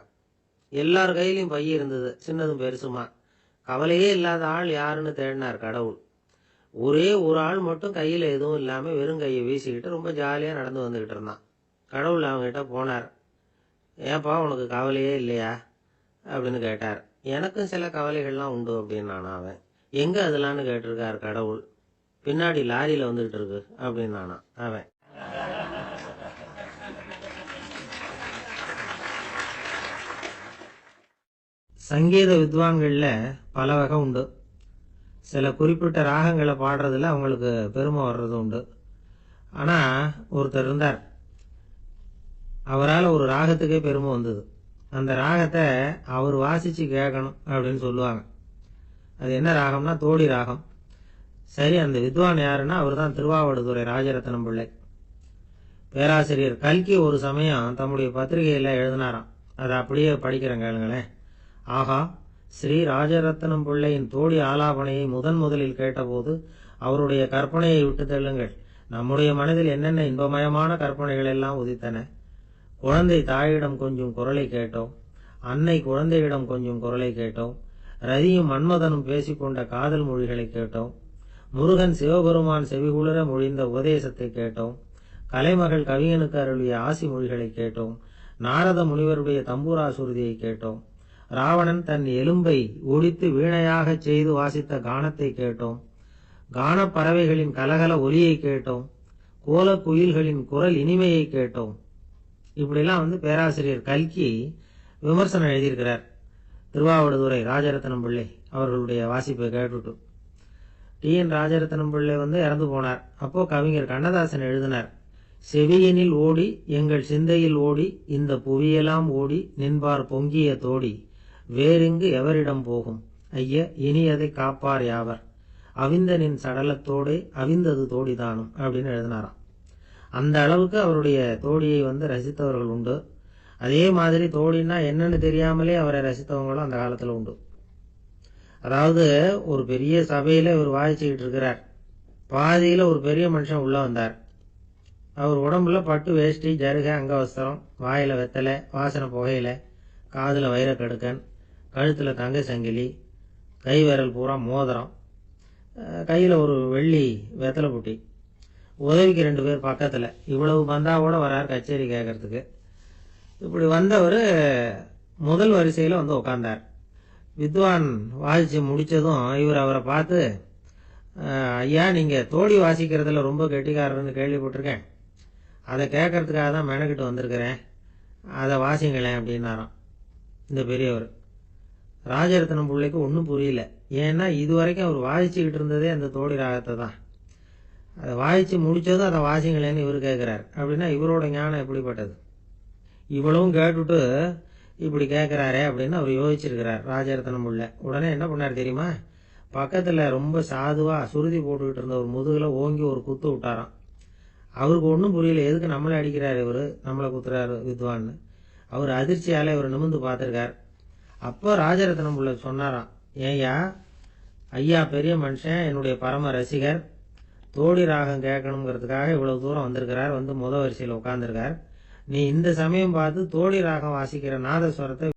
எல்லார் கையிலயும் பை இருந்தது, சின்னதும் பெருசுமா. கவலையே இல்லாத ஆள் யாருன்னு தேடினார் கடவுள். ஒரே ஒரு ஆள் மட்டும் கையில எதுவும் இல்லாம வெறும் கையை வீசிக்கிட்டு ரொம்ப ஜாலியா நடந்து வந்துகிட்டு இருந்தான். கடவுள் அவங்ககிட்ட போனார். ஏன்பா உனக்கு கவலையே இல்லையா அப்படின்னு கேட்டார். எனக்கும் சில கவலைகள்லாம் உண்டு அப்படின்னு நானா அவன். எங்க அதெல்லாம்னு கேட்டிருக்காரு கடவுள். பின்னாடி லாரியில வந்துகிட்டு இருக்கு அப்படின்னு நானா அவன். சங்கீத வித்வான்கள்ல பல வகை உண்டு. சில குறிப்பிட்ட ராகங்களை பாடுறதுல அவங்களுக்கு பெருமை வர்றது உண்டு. ஆனா ஒருத்தர் இருந்தார், அவரால் ஒரு ராகத்துக்கே பெருமை வந்தது. அந்த ராகத்தை அவர் வாசிச்சு கேட்கணும் அப்படின்னு சொல்லுவாங்க. அது என்ன ராகம்னா தோடி ராகம். சரி, அந்த வித்வான் யாருன்னா அவர் தான் திருவாவடுதுறை ராஜரத்னம் பிள்ளை. பேராசிரியர் கல்கி ஒரு சமயம் தம்முடைய பத்திரிகையில எழுதினாராம். அதை அப்படியே படிக்கிறேன் கேளுங்களேன். ஆகா, ஸ்ரீ ராஜரத்னம் பிள்ளையின் தோடி ஆலாபனையை முதலில் கேட்டபோது அவருடைய கற்பனையை விட்டு தள்ளுங்கள். நம்முடைய மனதில் என்னென்ன இன்பமயமான கற்பனைகள் எல்லாம் உதித்தன. குழந்தை தாயிடம் கொஞ்சம் குரலை கேட்டோம், அன்னை குழந்தையிடம் கொஞ்சம் குரலை கேட்டோம், ரதியும் மன்மதனும் பேசிக்கொண்ட காதல் மொழிகளை கேட்டோம், முருகன் சிவபெருமான் செவிகுளிர மொழிந்த உபதேசத்தை கேட்டோம், கலைமகள் கவியனுக்கு அருளிய ஆசி மொழிகளை கேட்டோம், நாரத முனிவருடைய தம்பூரா சுருதியை கேட்டோம், ராவணன் தன் எலும்பை ஒடித்து வீணையாகச் செய்து வாசித்த கானத்தை கேட்டோம், கானப் பறவைகளின் கலகல ஒலியை கேட்டோம், கோலக்குயில்களின் குரல் இனிமையை கேட்டோம். இப்படிலாம் பேராசிரியர் கல்கி விமர்சனம் எழுதியிருக்கிறார் திருவாவடுதுறை ராஜரத்னம் பிள்ளை அவர்களுடைய வாசிப்பை கேட்டுட்டு. டி.என். ராஜரத்னம் பிள்ளை இறந்து போனார். அப்போ கவிஞர் கண்ணதாசன் எழுதினார், செவியினில் ஓடி எங்கள் சிந்தையில் ஓடி இந்த புவியெல்லாம் ஓடி நின்பார் பொங்கிய தோடி வேறெங்கு எவரிடம் போகும் ஐய இனி அதை காப்பார் யாவர் அவிந்தனின் சடலத்தோடே அவிந்தது தோடிதானும் அப்படின்னு எழுதினாராம். அந்த அளவுக்கு அவருடைய தோடியை ரசித்தவர்கள் உண்டு. அதே மாதிரி தோடினா என்னன்னு தெரியாமலே அவரை ரசித்தவங்களும் அந்த காலத்துல உண்டு. அதாவது ஒரு பெரிய சபையில இவர் வாசிச்சுக்கிட்டு இருக்கிறார். பாதியில ஒரு பெரிய மனுஷன் உள்ள வந்தார். அவர் உடம்புல பட்டு வேஷ்டி, ஜருகை, அங்கவஸ்திரம், வாயில வெத்தலை, வாசனை புகையில, காதுல வைரக்கடுக்கன், கழுத்துல தங்க சங்கிலி, கை விரல் பூரா மோதிரம், கையில ஒரு வெள்ளி வெத்தலை புட்டி, உதவிக்கு 2 பேர் பக்கத்துல. இவ்வளவு பந்தாவோட வரார் கச்சேரி கேட்கறதுக்கு. இப்படி வந்தவர் முதல் வரிசையில் வந்து உட்கார்ந்தார். வித்வான் வாசிச்சு முடிச்சதும் இவர் அவரை பார்த்து, ஐயா, நீங்க தோடி வாசிக்கிறதுல ரொம்ப கெட்டிக்காரர்னு கேள்விப்பட்டிருக்கேன், அதை கேட்கறதுக்காக தான் மெனக்கிட்டு வந்திருக்கிறேன், அதை வாசிங்களேன் அப்படின்னாராம் இந்த பெரியவர். ராஜரத்னம் பிள்ளைக்கு ஒன்றும் புரியல. ஏன்னா இதுவரைக்கும் அவர் வாசிச்சுக்கிட்டு இருந்ததே அந்த தோடி ராகத்தை தான். அதை வாசிச்சு முடிச்சதும் அதை வாசிங்களேன்னு இவர் கேட்கிறார். அப்படின்னா இவரோட ஞானம் எப்படிப்பட்டது? இவ்வளவும் கேட்டுட்டு இப்படி கேட்கிறாரே அப்படின்னு அவர் யோசிச்சிருக்கிறார் ராஜரத்னம் பிள்ளை. உடனே என்ன பண்ணார் தெரியுமா? பக்கத்துல ரொம்ப சாதுவா சுருதி போட்டுக்கிட்டு இருந்த ஒரு முதுகுல ஓங்கி ஒரு குத்து விட்டாராம். அவருக்கு ஒன்றும் புரியல, எதுக்கு நம்மளை அடிக்கிறாரு இவரு, நம்மளை குத்துறாரு வித்வான்னு. அவர் அதிர்ச்சியால இவர் நிமிர்ந்து பார்த்திருக்கார். அப்போ ராஜரத்னம் பிள்ளை சொன்னாராம், ஏய்யா, ஐயா பெரிய மனுஷன், என்னுடைய பரம ரசிகர், தோடி ராகம் கேட்கணுங்கிறதுக்காக இவ்வளவு தூரம் வந்திருக்கிறார், வந்து முத வரிசையில் உட்கார்ந்துருக்கார். நீ இந்த சமயம் பார்த்து தோடி ராகம் வாசிக்கிற நாதஸ்வரத்தை